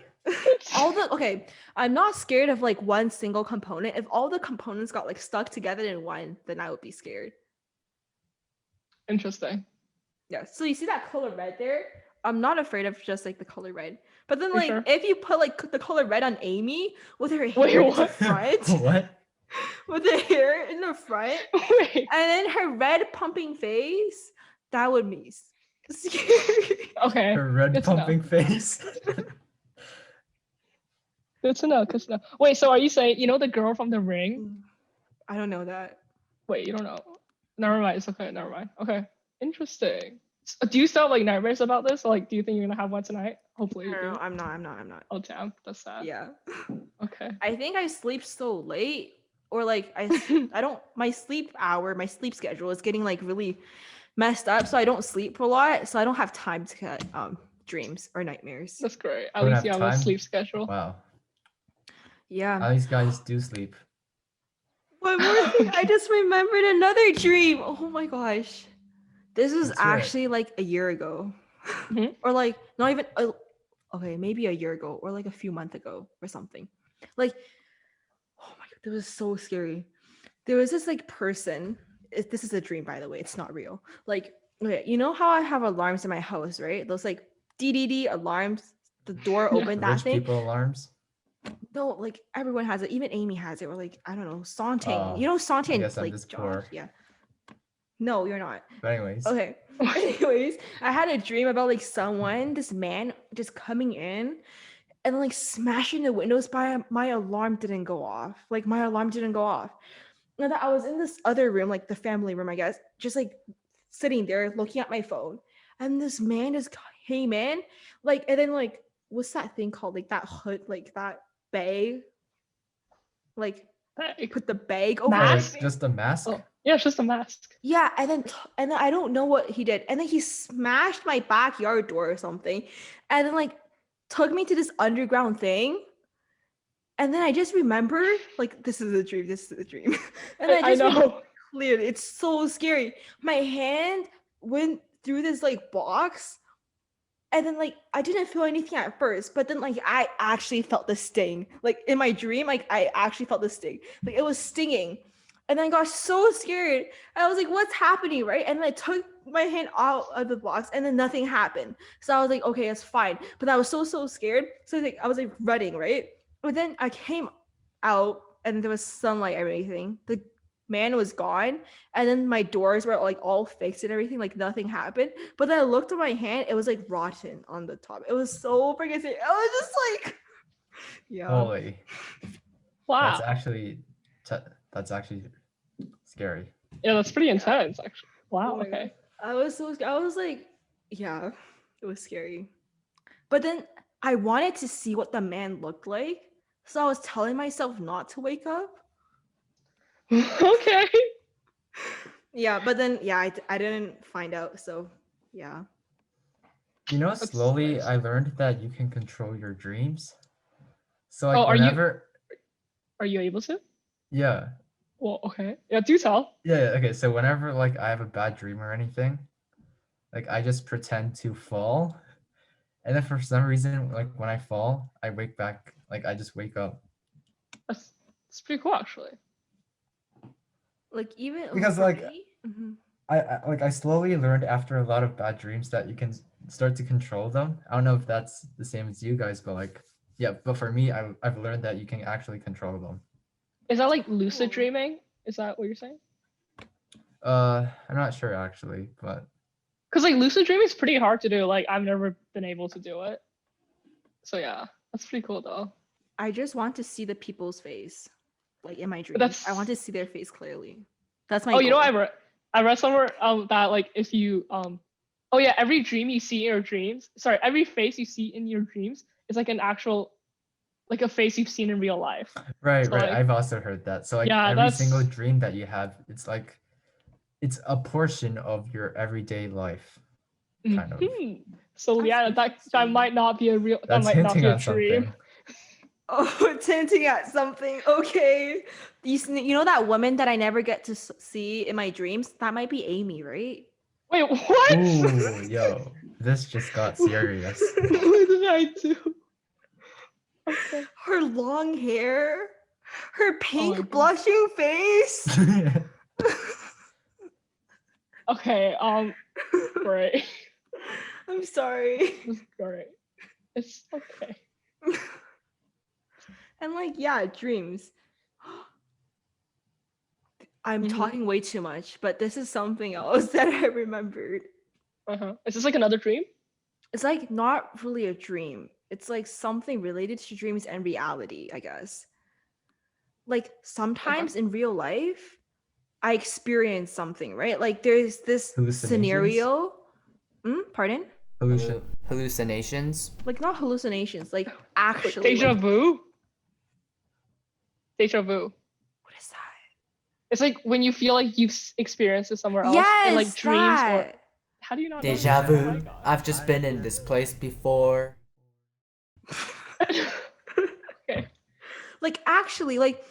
Speaker 1: okay, I'm not scared of like one single component. If all the components got like stuck together in one, then I would be scared.
Speaker 3: Interesting.
Speaker 1: Yeah. So you see that color red there? I'm not afraid of just like the color red. But then
Speaker 3: For
Speaker 1: like
Speaker 3: sure.
Speaker 1: if you put like the color red on Amy with her hair
Speaker 3: Wait,
Speaker 1: in the
Speaker 3: what?
Speaker 1: front,
Speaker 2: What?
Speaker 1: with the hair in the front,
Speaker 3: Wait.
Speaker 1: and then her red pumping face, that would be scary.
Speaker 3: Okay.
Speaker 2: Her red
Speaker 3: Good to know.
Speaker 2: pumping face.
Speaker 3: Good to know. Good to know. Wait. So are you saying the girl from The Ring?
Speaker 1: I don't know that.
Speaker 3: Wait, you don't know. Never mind. It's okay. Never mind. Okay. Interesting. Do you still have like nightmares about this? Or, like, do you think you're gonna have one tonight? Hopefully you
Speaker 1: No,
Speaker 3: do.
Speaker 1: I'm not.
Speaker 3: Oh damn, that's sad.
Speaker 1: Yeah.
Speaker 3: Okay.
Speaker 1: I think I sleep so late, or like I don't. My sleep schedule is getting like really messed up, so I don't sleep a lot, so I don't have time to get dreams or nightmares.
Speaker 3: That's great. At
Speaker 2: Don't
Speaker 3: least you
Speaker 2: have
Speaker 3: have a
Speaker 2: time?
Speaker 3: sleep schedule.
Speaker 2: Wow.
Speaker 1: Yeah.
Speaker 2: At least guys do sleep.
Speaker 1: One more thing, I just remembered another dream. Oh my gosh. This was
Speaker 2: Let's hear it.
Speaker 1: actually like a year ago.
Speaker 3: Mhm.
Speaker 1: Or like not even okay, maybe a year ago or like a few months ago or something. Like, oh my god, it was so scary. There was this like person. This is a dream, by the way, it's not real. Like, okay, you know how I have alarms in my house, right? Those like DDD alarms, the door
Speaker 3: Yeah.
Speaker 1: open, that
Speaker 2: Rich
Speaker 1: thing.
Speaker 2: people alarms.
Speaker 1: No, like everyone has it. Even Amy has it. Or like I don't know, Santing.
Speaker 2: Oh,
Speaker 1: You know Santing,
Speaker 2: I guess I'm
Speaker 1: like
Speaker 2: just
Speaker 1: Josh.
Speaker 2: poor.
Speaker 1: Yeah. No, you're not.
Speaker 2: But anyways,
Speaker 1: Okay. Anyways, I had a dream about like someone, this man, just coming in and like smashing the windows by my alarm didn't go off. Like my alarm didn't go off. And that I was in this other room, like the family room, I guess, just like sitting there looking at my phone. And this man just came in, like, and then like, what's that thing called? Like that hood, like that bag, like
Speaker 3: Hey,
Speaker 1: put the bag over
Speaker 2: oh,
Speaker 3: Mask?
Speaker 2: like just a mask.
Speaker 3: Oh, yeah, it's just a mask.
Speaker 1: Yeah, and then I don't know what he did. And then he smashed my backyard door or something. And then like took me to this underground thing. And then I just remember like this is a dream, this is a dream. And then
Speaker 3: I
Speaker 1: just remember
Speaker 3: know.
Speaker 1: clearly. It's so scary. My hand went through this like box. And then like I didn't feel anything at first, but then like I actually felt the sting. Like in my dream, like I actually felt the sting. Like it was stinging. And then I got so scared. I was like, what's happening? Right. And then I took my hand out of the box and then nothing happened. So I was like, okay, it's fine. But I was so scared. So like I was like running, right? But then I came out and there was sunlight and everything. The man was gone. And then my doors were like all fixed and everything, like nothing happened. But then I looked at my hand, it was like rotten on the top. It was so freaking scary. I was just like, yeah.
Speaker 2: Holy,
Speaker 3: Wow.
Speaker 2: that's actually scary.
Speaker 3: Yeah, that's pretty intense, actually. Wow.
Speaker 1: Oh my
Speaker 3: Okay.
Speaker 1: I was so scared. I was like, yeah, it was scary. But then I wanted to see what the man looked like. So I was telling myself not to wake up.
Speaker 3: Okay.
Speaker 1: Yeah, but then yeah, I didn't find out. So yeah.
Speaker 2: You know,
Speaker 3: That's
Speaker 2: slowly
Speaker 3: nice.
Speaker 2: I learned that you can control your dreams. So like
Speaker 3: Oh,
Speaker 2: whenever,
Speaker 3: are you able to?
Speaker 2: yeah,
Speaker 3: Well, okay. Yeah, do tell.
Speaker 2: yeah, okay. So whenever like I have a bad dream or anything, like I just pretend to fall, and then for some reason, like when I fall, I wake back. Like I just wake up
Speaker 3: That's pretty cool, actually.
Speaker 1: Like even
Speaker 2: because
Speaker 1: for
Speaker 2: like
Speaker 1: me, mhm.
Speaker 2: I slowly learned after a lot of bad dreams that you can start to control them. I don't know if that's the same as you guys, but like yeah, but for me, I've learned that you can actually control them.
Speaker 3: Is that like lucid
Speaker 1: Cool.
Speaker 3: dreaming? Is that what you're saying?
Speaker 2: I'm not sure actually, but
Speaker 3: Because like lucid dreaming is pretty hard to do. Like I've never been able to do it. So yeah, that's pretty cool though.
Speaker 1: I just want to see the people's face, like in my
Speaker 3: But
Speaker 1: dreams. I want
Speaker 3: that's
Speaker 1: to see their face clearly. That's my
Speaker 3: oh, you know,
Speaker 1: goal.
Speaker 3: I read somewhere that like if you oh yeah, every dream you see in your dreams, sorry, every face you see in your dreams is like an actual like a face you've seen in real life.
Speaker 2: right,
Speaker 3: So
Speaker 2: right.
Speaker 3: like
Speaker 2: I've also heard that. So like
Speaker 3: yeah,
Speaker 2: every single
Speaker 3: that's
Speaker 2: dream that you have, it's like it's a portion of your everyday life, kind of.
Speaker 3: mhm. So
Speaker 1: That's
Speaker 3: yeah, that
Speaker 1: interesting.
Speaker 3: might not be a real that
Speaker 2: That's
Speaker 3: might not
Speaker 2: hinting
Speaker 3: be a
Speaker 2: at
Speaker 3: dream.
Speaker 2: something.
Speaker 1: Oh, it's hinting at something. Okay. You know that woman that I never get to see in my dreams? That might be Amy, right?
Speaker 3: Wait, what?
Speaker 2: Ooh, yo, this just got serious.
Speaker 3: What did I do? Okay.
Speaker 1: Her long hair, her
Speaker 3: my
Speaker 1: pink
Speaker 3: God.
Speaker 1: blushing face.
Speaker 3: Okay, great.
Speaker 1: I'm sorry.
Speaker 3: It's great. It's okay.
Speaker 1: And like, yeah, dreams. I'm
Speaker 3: Mhm.
Speaker 1: talking way too much, but this is something else that I remembered.
Speaker 3: Is this like another dream?
Speaker 1: It's like not really a dream. It's like something related to dreams and reality, I guess. Like sometimes in real life, I experience something, right? Like there's this
Speaker 2: Hallucinations?
Speaker 1: scenario. Pardon?
Speaker 4: Hallucinations.
Speaker 1: Like not hallucinations, like
Speaker 3: Wait,
Speaker 1: actually.
Speaker 3: deja
Speaker 1: Like,
Speaker 3: vu? Deja vu.
Speaker 1: what is that?
Speaker 3: It's like when you feel like you've experienced it somewhere else in like
Speaker 1: Yes,
Speaker 3: dreams or
Speaker 1: that.
Speaker 3: how do you not know
Speaker 4: Deja
Speaker 3: this? Oh my
Speaker 4: vu.
Speaker 3: God.
Speaker 4: I've just been in this place before.
Speaker 3: Okay.
Speaker 1: Like actually, like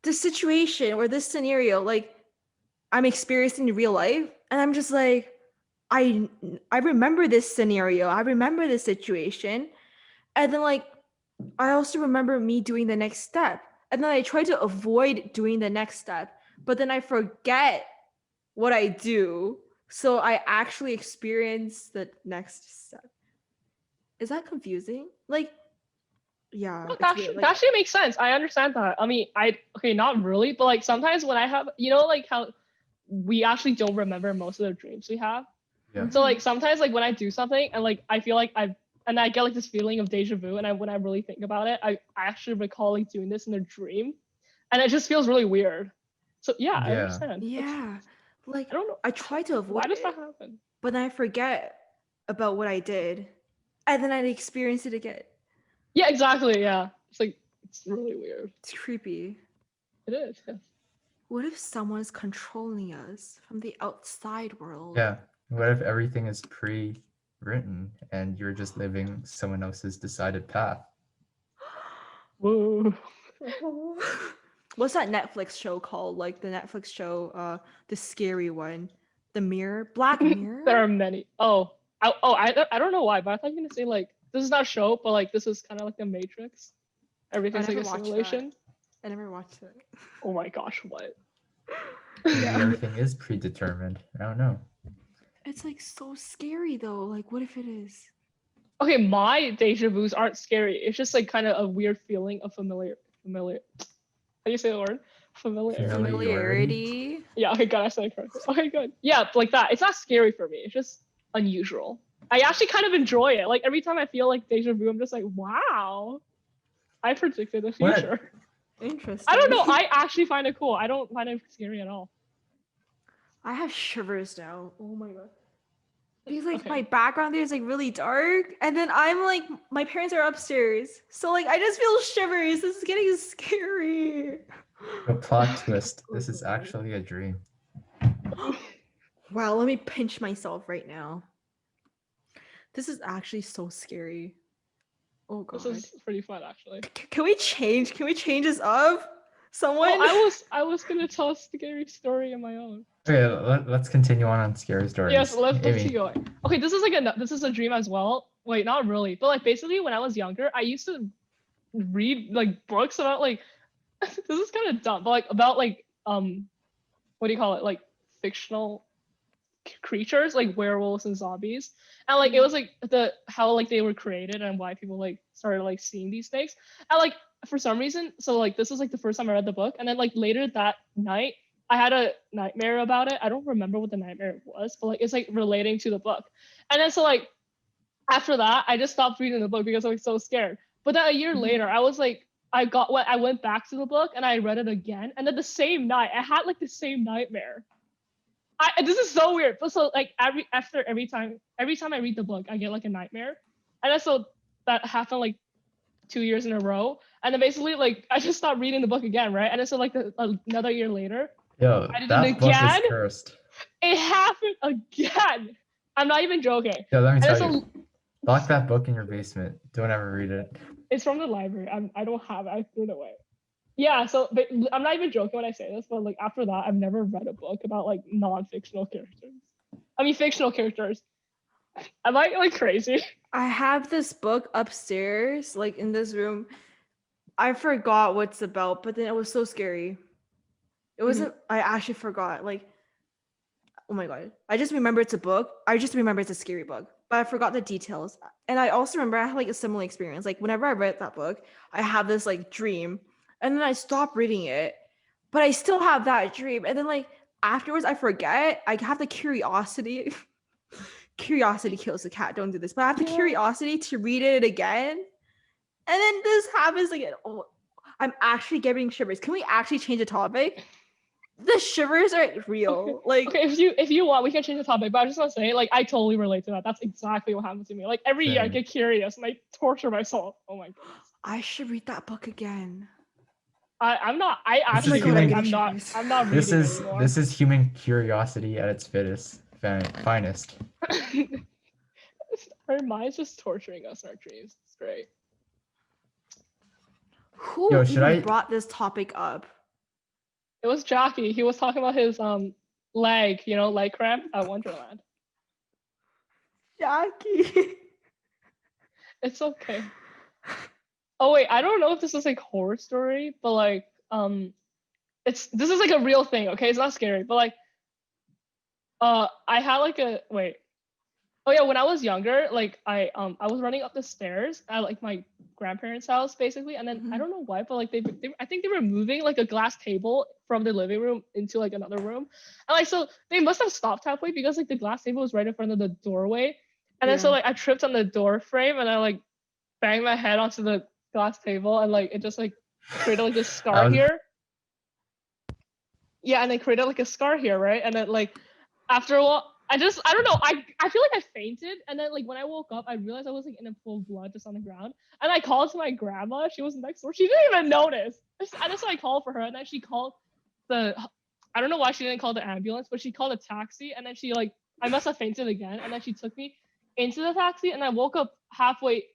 Speaker 1: the situation or this scenario, like I'm experiencing in real life, and I'm just like, I remember this scenario, I remember this situation, and then like I also remember me doing the next step, and then I try to avoid doing the next step, but then I forget what I do, so I actually experience the next step. Is that confusing? Like Yeah,
Speaker 3: No,
Speaker 1: it's
Speaker 3: that,
Speaker 1: weird.
Speaker 3: that actually makes sense. I understand that. I mean, okay, not really, but like sometimes when I have, like how we actually don't remember most of the dreams we have.
Speaker 2: Yeah.
Speaker 3: So like sometimes like when I do something and like I feel like I get like this feeling of deja vu, and when I really think about it, I actually recall like doing this in a dream, and it just feels really weird. So yeah, I
Speaker 2: Yeah.
Speaker 3: understand.
Speaker 1: Yeah, like
Speaker 3: I don't know
Speaker 1: I try to avoid
Speaker 3: why does
Speaker 1: it,
Speaker 3: that happen.
Speaker 1: but then I forget about what I did, and then I experience it again.
Speaker 3: Yeah, exactly. Yeah, it's really weird.
Speaker 1: It's creepy.
Speaker 3: It is. Yes.
Speaker 1: What if someone's controlling us from the outside world?
Speaker 2: Yeah. What if everything is pre-written and you're just living someone else's decided path?
Speaker 3: Whoa.
Speaker 1: What's that Netflix show called? Like the Netflix show, the scary one, The Mirror, Black Mirror.
Speaker 3: There are many. I don't know why, but I thought you were gonna say like this is not a show, but like this is kind of like the Matrix. Everything's like
Speaker 1: never
Speaker 3: a
Speaker 1: watched
Speaker 3: simulation.
Speaker 1: I never watched it.
Speaker 3: Oh my gosh, what?
Speaker 2: Maybe
Speaker 1: Yeah.
Speaker 2: everything is predetermined. I don't know.
Speaker 1: It's like so scary though. Like, what if it is?
Speaker 3: Okay, my deja vus aren't scary. It's just like kind of a weird feeling of familiar. How do you say the word? Familiarity.
Speaker 1: Familiarity.
Speaker 3: Yeah. Okay, good. I said it correctly. Okay, good. Yeah, like that. It's not scary for me. It's just unusual. I actually kind of enjoy it. Like every time I feel like deja vu, I'm just like, wow, I predicted the
Speaker 2: What?
Speaker 3: future.
Speaker 1: Interesting.
Speaker 3: I don't know. I actually find it cool. I don't find it scary at all.
Speaker 1: I have shivers now. Oh my god. Because like
Speaker 3: Okay.
Speaker 1: my background there is like really dark, and then I'm like my parents are upstairs, so like I just feel shivers. This is getting scary.
Speaker 2: A plot twist.
Speaker 1: Oh
Speaker 2: This is
Speaker 1: God.
Speaker 2: actually a dream.
Speaker 1: Wow, let me pinch myself right now. This is actually so scary. Oh god.
Speaker 3: This is pretty fun, actually.
Speaker 1: Can we change? Can we change this up? Someone.
Speaker 3: Oh, I was gonna tell a scary story on my own.
Speaker 2: Okay, let's continue on scary stories.
Speaker 3: Yes, let's
Speaker 2: Amy.
Speaker 3: keep going. Okay, this is like this is a dream as well. Wait, not really, but like basically when I was younger, I used to read like books about like this is kind of dumb, but like about like what do you call it? Like fictional creatures like werewolves and zombies, and like it was like how like they were created and why people like started like seeing these things, and like for some reason, so like this was like the first time I read the book, and then like later that night I had a nightmare about it. I don't remember what the nightmare was, but like it's like relating to the book, and then so like after that I just stopped reading the book because I was so scared. But then a year later I was like I went back to the book and I read it again, and then the same night I had like the same nightmare. This is so weird. But so like every time I read the book, I get like a nightmare, and then so that happened like 2 years in a row, and then basically like I just stopped reading the book again, right? And then so like another year later,
Speaker 2: Yo,
Speaker 3: I did
Speaker 2: that
Speaker 3: it
Speaker 2: book is
Speaker 3: again.
Speaker 2: cursed.
Speaker 3: It happened again. I'm not even joking.
Speaker 2: Yo, let me
Speaker 3: And then
Speaker 2: tell
Speaker 3: so
Speaker 2: you. Lock that book in your basement. Don't ever read it.
Speaker 3: it's from the library. I don't have it. I threw it away. Yeah, so but I'm not even joking when I say this, but like after that, I've never read a book about like non-fictional characters. I mean, fictional characters. Am I like crazy?
Speaker 1: I have this book upstairs, like in this room. I forgot what's about, but then it was so scary. It wasn't. I actually forgot. Like, oh my god! I just remember it's a book. I just remember it's a scary book, but I forgot the details. And I also remember I had like a similar experience. Like whenever I read that book, I have this like dream, and then I stop reading it, but I still have that dream. And then like afterwards, I forget. I have the curiosity. Curiosity kills the cat. Don't do this. But I have the
Speaker 3: Yeah.
Speaker 1: curiosity to read it again. And then this happens again. Oh, I'm actually getting shivers. Can we actually change the topic? The shivers are real. Like,
Speaker 3: Okay, if you want, we can change the topic. But I just want to say, like, I totally relate to that. That's exactly what happened to me. Like every year, I
Speaker 2: Same.
Speaker 3: get curious and I torture myself. Oh my god.
Speaker 1: I should read that book again.
Speaker 3: I'm not. I
Speaker 2: This
Speaker 3: actually
Speaker 2: is
Speaker 3: feel like
Speaker 2: human-
Speaker 3: I'm not reading anymore.
Speaker 2: This is human curiosity at its finest.
Speaker 3: Our mind's just torturing us in our dreams. It's great.
Speaker 1: Who
Speaker 2: Yo, should
Speaker 1: even
Speaker 2: I-
Speaker 1: brought this topic up?
Speaker 3: It was Jackie. He was talking about his leg, leg cramp at Wonderland.
Speaker 1: Jackie.
Speaker 3: It's okay. Oh wait, I don't know if this is like horror story, but like this is like a real thing, okay? It's not scary, but like I had like a wait. Oh yeah, when I was younger, like I was running up the stairs at like my grandparents' house basically, and then I
Speaker 1: Mhm.
Speaker 3: don't know why, but like they I think they were moving like a glass table from the living room into like another room, and like so they must have stopped halfway because like the glass table was right in front of the doorway, and then so
Speaker 1: Yeah.
Speaker 3: like I tripped on the door frame and I like banged my head onto the glass table and like it just like created like this
Speaker 2: I
Speaker 3: scar
Speaker 2: was
Speaker 3: here. Yeah, and they created like a scar here, right? And then like after a while, I don't know, I feel like I fainted, and then like when I woke up, I realized I was like in a pool of blood just on the ground, and I called to my grandma. She was next door. She didn't even notice. I just I called for her, and then she called the. I don't know why she didn't call the ambulance, but she called a taxi, and then she like I must have fainted again, and then she took me into the taxi, and I woke up halfway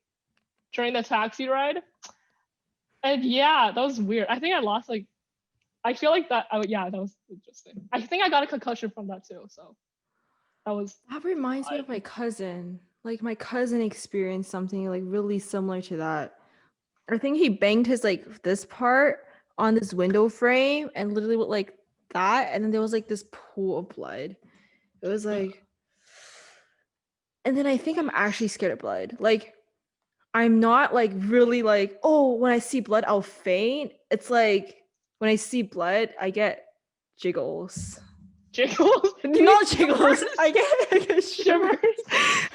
Speaker 3: during the taxi ride, and yeah, that was weird. I think I lost like I feel like that. Oh, yeah, that was interesting. I think I got a concussion from that too. So that was.
Speaker 1: That reminds me of my cousin. Like my cousin experienced something like really similar to that. I think he banged his like this part on this window frame and literally went like that, and then there was like this pool of blood. It was like, and then I think I'm actually scared of blood. Like I'm not like really like, oh, when I see blood, I'll faint. It's like when I see blood, I get jiggles.
Speaker 3: Jiggles.
Speaker 1: Not jiggles. I get
Speaker 3: Shivers.
Speaker 1: shivers.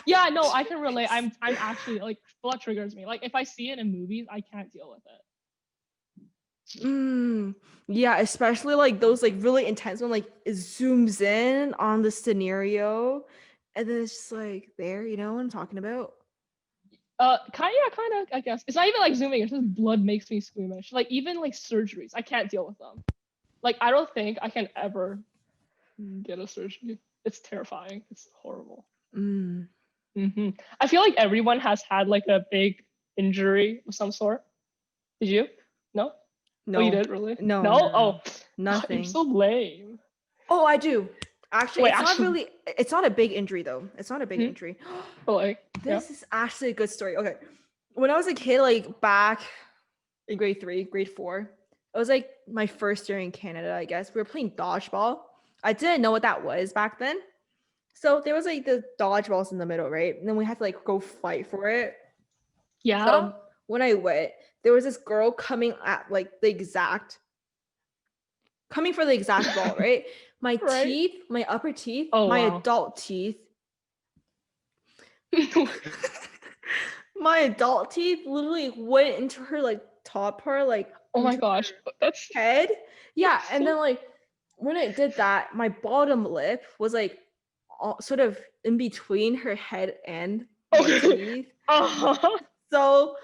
Speaker 3: Yeah, no, I can relate. I'm actually like blood triggers me. Like if I see it in movies, I can't deal with it.
Speaker 1: Yeah, especially like those like really intense when like it zooms in on the scenario and then it's just like there, you know what I'm talking about?
Speaker 3: Kind of. I guess it's not even like zooming. It's just blood makes me squeamish. Like even like surgeries, I can't deal with them. Like I don't think I can ever get a surgery. It's terrifying. It's horrible.
Speaker 1: Mm.
Speaker 3: I feel like everyone has had like a big injury of some sort. Did you? No?
Speaker 1: No.
Speaker 3: Oh, you did really?
Speaker 1: No,
Speaker 3: No?
Speaker 1: no,
Speaker 3: Oh,
Speaker 1: nothing.
Speaker 3: you're so lame.
Speaker 1: Oh, I do. Actually,
Speaker 3: Wait,
Speaker 1: it's
Speaker 3: actually-
Speaker 1: not really it's not a big injury though. It's not a big
Speaker 3: Hmm?
Speaker 1: injury.
Speaker 3: But like, yeah.
Speaker 1: This is actually a good story. Okay. When I was a kid, like back in grade 3, grade 4, it was like my first year in Canada, I guess. We were playing dodgeball. I didn't know what that was back then. So there was like the dodgeballs in the middle, right? And then we had to like go fight for it.
Speaker 3: Yeah.
Speaker 1: So when I went, there was this girl coming at like coming for the exact ball, right? My
Speaker 3: Right.
Speaker 1: teeth, my upper teeth,
Speaker 3: Oh,
Speaker 1: my
Speaker 3: wow.
Speaker 1: adult teeth, my adult teeth literally went into her like top part, like
Speaker 3: Oh my
Speaker 1: into
Speaker 3: gosh. That's
Speaker 1: head. Yeah,
Speaker 3: That's
Speaker 1: and
Speaker 3: so-
Speaker 1: then like when it did that, my bottom lip was like sort of in between her head and my
Speaker 3: Okay.
Speaker 1: teeth.
Speaker 3: uh-huh.
Speaker 1: So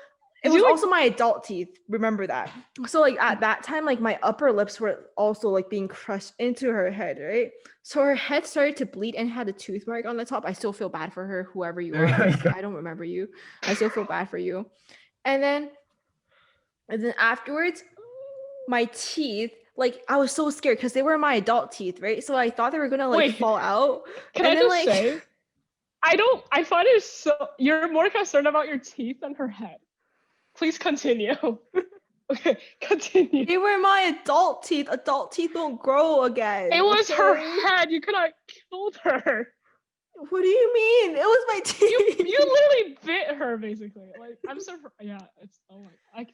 Speaker 1: it
Speaker 3: Did
Speaker 1: was
Speaker 3: you, like-
Speaker 1: also my adult teeth. Remember that. So like at that time, like my upper lips were also like being crushed into her head, right? So her head started to bleed and had a tooth mark on the top. I still feel bad for her, whoever you
Speaker 2: There
Speaker 1: are.
Speaker 2: you go.
Speaker 1: I don't remember you. I still feel bad for you. And then afterwards, my teeth, like I was so scared because they were my adult teeth, right? So I thought they were gonna like
Speaker 3: Wait,
Speaker 1: fall out.
Speaker 3: Can
Speaker 1: and
Speaker 3: I
Speaker 1: then,
Speaker 3: just say, I find it so, you're more concerned about your teeth than her head. Please continue. Okay, continue.
Speaker 1: they were my adult teeth. Adult teeth don't grow again.
Speaker 3: It was her
Speaker 1: okay?
Speaker 3: head. You could have killed her.
Speaker 1: What do you mean? It was my teeth.
Speaker 3: You literally bit her basically. Like I'm surprised. Yeah, it's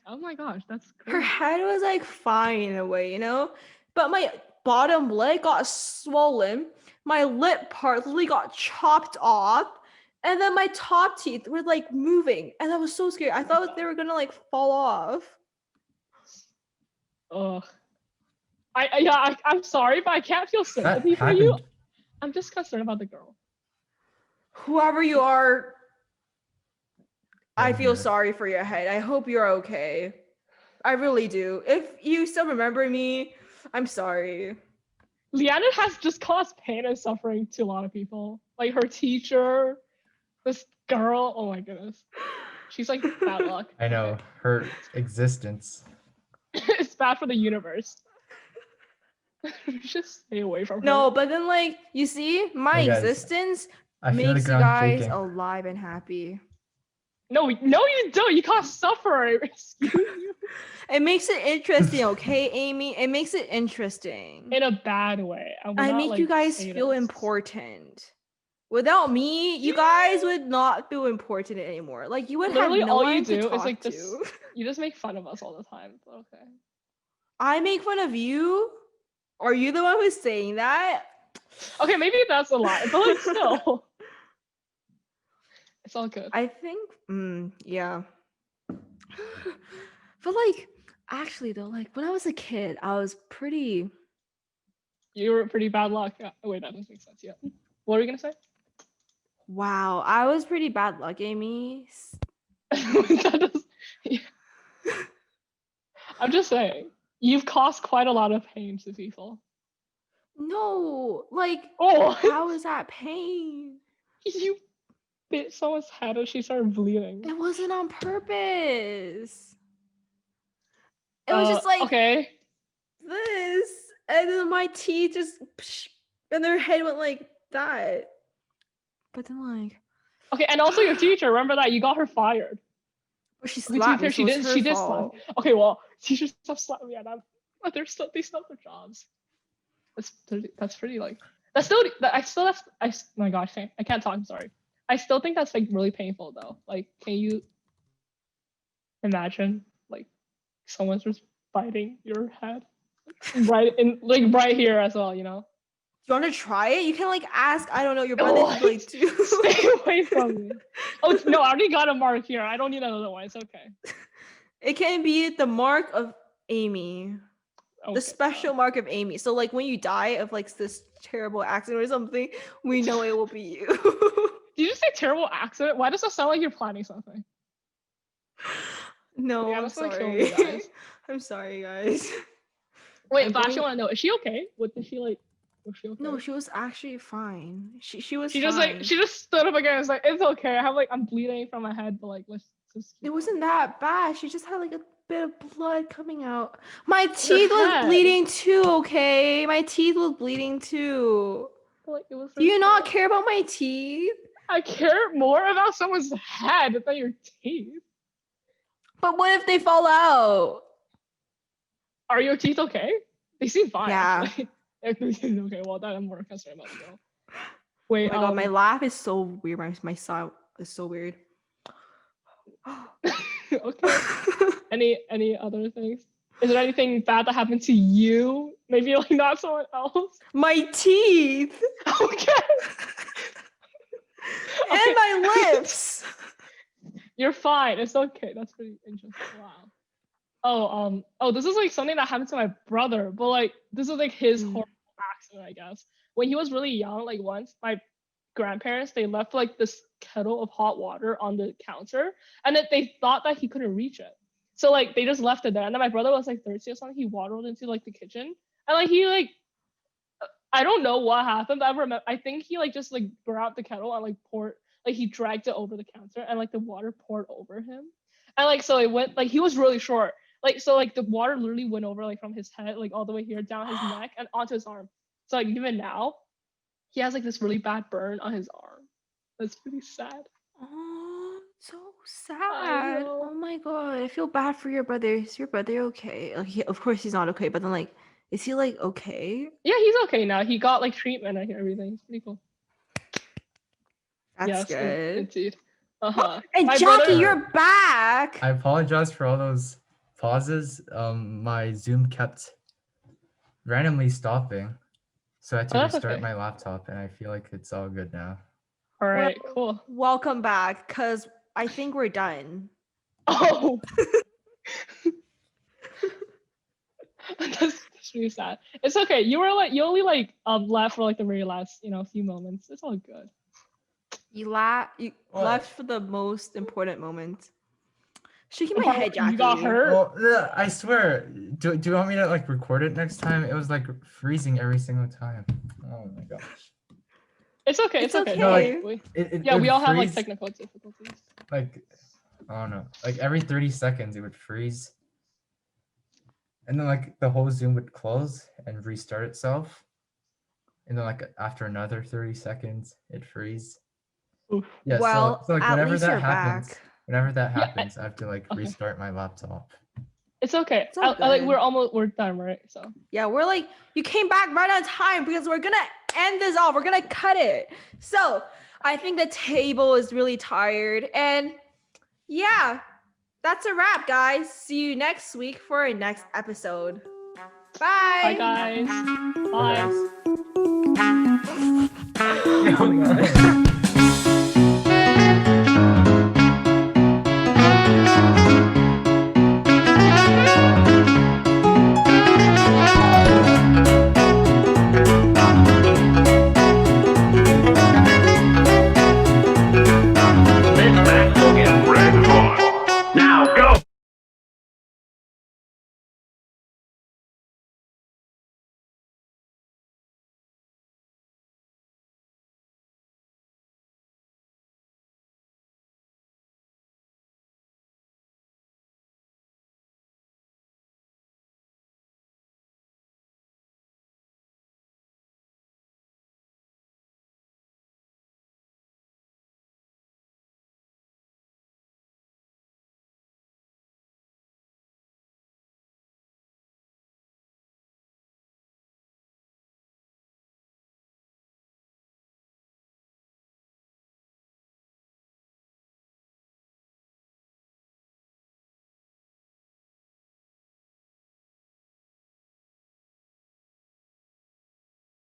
Speaker 3: oh my gosh, that's
Speaker 1: Her
Speaker 3: crazy.
Speaker 1: head was like fine in a way, you know? But my bottom lip got swollen. My lip part literally got chopped off. And then my top teeth were like moving. And I was so scared. I thought they were gonna like fall off.
Speaker 3: Ugh. I'm sorry, but I can't feel
Speaker 2: That
Speaker 3: sympathy for you.
Speaker 2: happened.
Speaker 3: I'm just concerned about the girl.
Speaker 1: Whoever you are, I
Speaker 2: Yeah,
Speaker 1: feel
Speaker 2: yeah.
Speaker 1: sorry for your head. I hope you're okay. I really do. If you still remember me, I'm sorry.
Speaker 3: Leanna has just caused pain and suffering to a lot of people. Like her teacher, this girl. Oh my goodness. She's like bad luck.
Speaker 2: I know her existence.
Speaker 3: It's bad for the universe. Just stay away from her.
Speaker 1: No, but then like you see, my
Speaker 2: Hey, guys,
Speaker 1: existence
Speaker 2: I feel the
Speaker 1: makes you
Speaker 2: ground
Speaker 1: guys
Speaker 2: shaking.
Speaker 1: alive and happy.
Speaker 3: No, you don't. You cause suffering. Excuse you.
Speaker 1: It makes it interesting, okay, Amy? It makes it interesting.
Speaker 3: In a bad way.
Speaker 1: I make you guys feel
Speaker 3: important.
Speaker 1: important. Without me, you guys would not feel important anymore. Like you would
Speaker 3: Literally
Speaker 1: have no
Speaker 3: all
Speaker 1: one
Speaker 3: you
Speaker 1: to
Speaker 3: do
Speaker 1: talk
Speaker 3: is like
Speaker 1: to.
Speaker 3: this. You just make fun of us all the time. But okay.
Speaker 1: I make fun of you. Are you the one who's saying that?
Speaker 3: Okay, maybe that's a lie, but like still, it's all good.
Speaker 1: I think, yeah. But like, actually though, like when I was a kid, I was pretty.
Speaker 3: You were pretty bad luck. Oh, wait, that doesn't make sense. Yeah. What were you gonna say?
Speaker 1: Wow, I was pretty bad luck, Amy.
Speaker 3: That does- yeah. I'm just saying, you've caused quite a lot of pain to people.
Speaker 1: No, like,
Speaker 3: Oh,
Speaker 1: how is that pain?
Speaker 3: you bit someone's head and she started bleeding.
Speaker 1: It wasn't on purpose. It was just like
Speaker 3: okay.
Speaker 1: this, and then my teeth just, and their head went like that. But then, like,
Speaker 3: Okay, and also your teacher, remember that you got her fired.
Speaker 1: but she
Speaker 3: Okay,
Speaker 1: slapped me.
Speaker 3: she did. She did slap.
Speaker 1: fault.
Speaker 3: Okay, well, teachers still slap me, and they still their jobs. That's pretty like that's still my gosh, I can't talk. I'm sorry. I still think that's like really painful though. Like, can you imagine like someone's just biting your head right here as well? You know.
Speaker 1: Do you want to try it? You can like ask. I don't know. Your brother
Speaker 3: Oh,
Speaker 1: could like too.
Speaker 3: Stay away from me. Oh no, I already got a mark here. I don't need another one. It's okay.
Speaker 1: It can be the mark of Amy.
Speaker 3: Okay,
Speaker 1: The special mark of Amy. So like when you die of like this terrible accident or something, we know it will be you.
Speaker 3: Did you just say terrible accident? Why does that sound like you're planning something?
Speaker 1: No,
Speaker 3: Yeah,
Speaker 1: I'm
Speaker 3: that's gonna kill me,
Speaker 1: sorry.
Speaker 3: guys.
Speaker 1: I'm sorry, guys.
Speaker 3: Wait,
Speaker 1: I'm
Speaker 3: but I actually
Speaker 1: going-
Speaker 3: want to know: is she okay? What did she like? Was she okay?
Speaker 1: No, she was actually fine. She was
Speaker 3: She
Speaker 1: fine.
Speaker 3: just like she just stood up again. And was like, it's okay. I'm bleeding from my head, but like let's just.
Speaker 1: It wasn't that bad. She just had like a bit of blood coming out. My teeth was
Speaker 3: head.
Speaker 1: bleeding too, okay? My teeth was bleeding too.
Speaker 3: Like, it was.
Speaker 1: Do you not care about my teeth?
Speaker 3: I care more about someone's head than your teeth.
Speaker 1: But what if they fall out?
Speaker 3: Are your teeth okay? They seem fine.
Speaker 1: Yeah.
Speaker 3: Actually. If they seem okay, well, that I'm more concerned about. Though. Wait,
Speaker 1: Oh my god, my laugh is so weird. My sound is so weird.
Speaker 3: okay. Any other things? Is there anything bad that happened to you? Maybe like not someone else.
Speaker 1: My teeth
Speaker 3: Okay.
Speaker 1: and my lips.
Speaker 3: You're fine. It's okay. That's pretty interesting. Wow. Oh, this is like something that happened to my brother, but like this is like his horrible accident, I guess. When he was really young, like once my grandparents they left like this kettle of hot water on the counter, and then they thought that he couldn't reach it, so like they just left it there. And then my brother was like thirsty or something. He waddled into like the kitchen, and like he like I don't know what happened, but I think he like just like grabbed the kettle and like poured like he dragged it over the counter, and like the water poured over him, and like so it went like he was really short. Like so like the water literally went over like from his head like all the way here down his neck and onto his arm. So like even now, he has like this really bad burn on his arm. That's pretty sad.
Speaker 1: Oh, so sad.
Speaker 3: know.
Speaker 1: Oh my god, I feel bad for your brother. Is your brother okay? Like, of course he's not okay, but then like, is he like okay?
Speaker 3: Yeah, he's okay now. He got like treatment and everything. It's pretty cool.
Speaker 1: That's
Speaker 3: Yes,
Speaker 1: good.
Speaker 3: indeed. Uh-huh.
Speaker 1: And
Speaker 3: My
Speaker 1: Jackie,
Speaker 3: brother-
Speaker 1: you're back.
Speaker 2: I apologize for all those pauses. My Zoom kept randomly stopping, so I had to
Speaker 3: Oh, that's
Speaker 2: restart
Speaker 3: okay.
Speaker 2: my laptop, and I feel like it's all good now.
Speaker 3: All right,
Speaker 1: Well-
Speaker 3: cool.
Speaker 1: Welcome back, cause I think we're done.
Speaker 3: Oh. That's really sad. It's okay. You only like left for like the very last few moments. It's all good.
Speaker 1: You
Speaker 2: What?
Speaker 1: left for the most important moment. Shaking my head, Jackie.
Speaker 3: You got hurt.
Speaker 2: Well, I swear. Do you want me to like record it next time? It was like freezing every single time. Oh my gosh.
Speaker 3: It's okay. It's
Speaker 1: It's
Speaker 3: okay.
Speaker 2: No, like-
Speaker 3: We-
Speaker 2: It
Speaker 3: we
Speaker 2: would
Speaker 3: all have like
Speaker 2: freeze,
Speaker 3: technical difficulties.
Speaker 2: like I don't know, like every 30 seconds it would freeze, and then like the whole Zoom would close and restart itself, and then like after another 30 seconds it freeze.
Speaker 3: Oof.
Speaker 2: Yeah.
Speaker 1: Well,
Speaker 2: so like
Speaker 1: at
Speaker 2: whenever
Speaker 1: least
Speaker 2: that
Speaker 1: you're
Speaker 2: happens,
Speaker 1: back.
Speaker 2: whenever that
Speaker 3: Yeah,
Speaker 2: happens, I have to like
Speaker 3: okay.
Speaker 2: restart my laptop.
Speaker 3: It's okay.
Speaker 1: It's all
Speaker 3: I like
Speaker 1: good.
Speaker 3: we're done, right? So
Speaker 1: Yeah, we're like, you came back right on time because we're gonna end this off. We're gonna cut it. So I think the table is really tired. And yeah, that's a wrap, guys. See you next week for our next episode. Bye.
Speaker 3: Bye, guys.
Speaker 2: Bye,
Speaker 3: Bye.
Speaker 2: guys.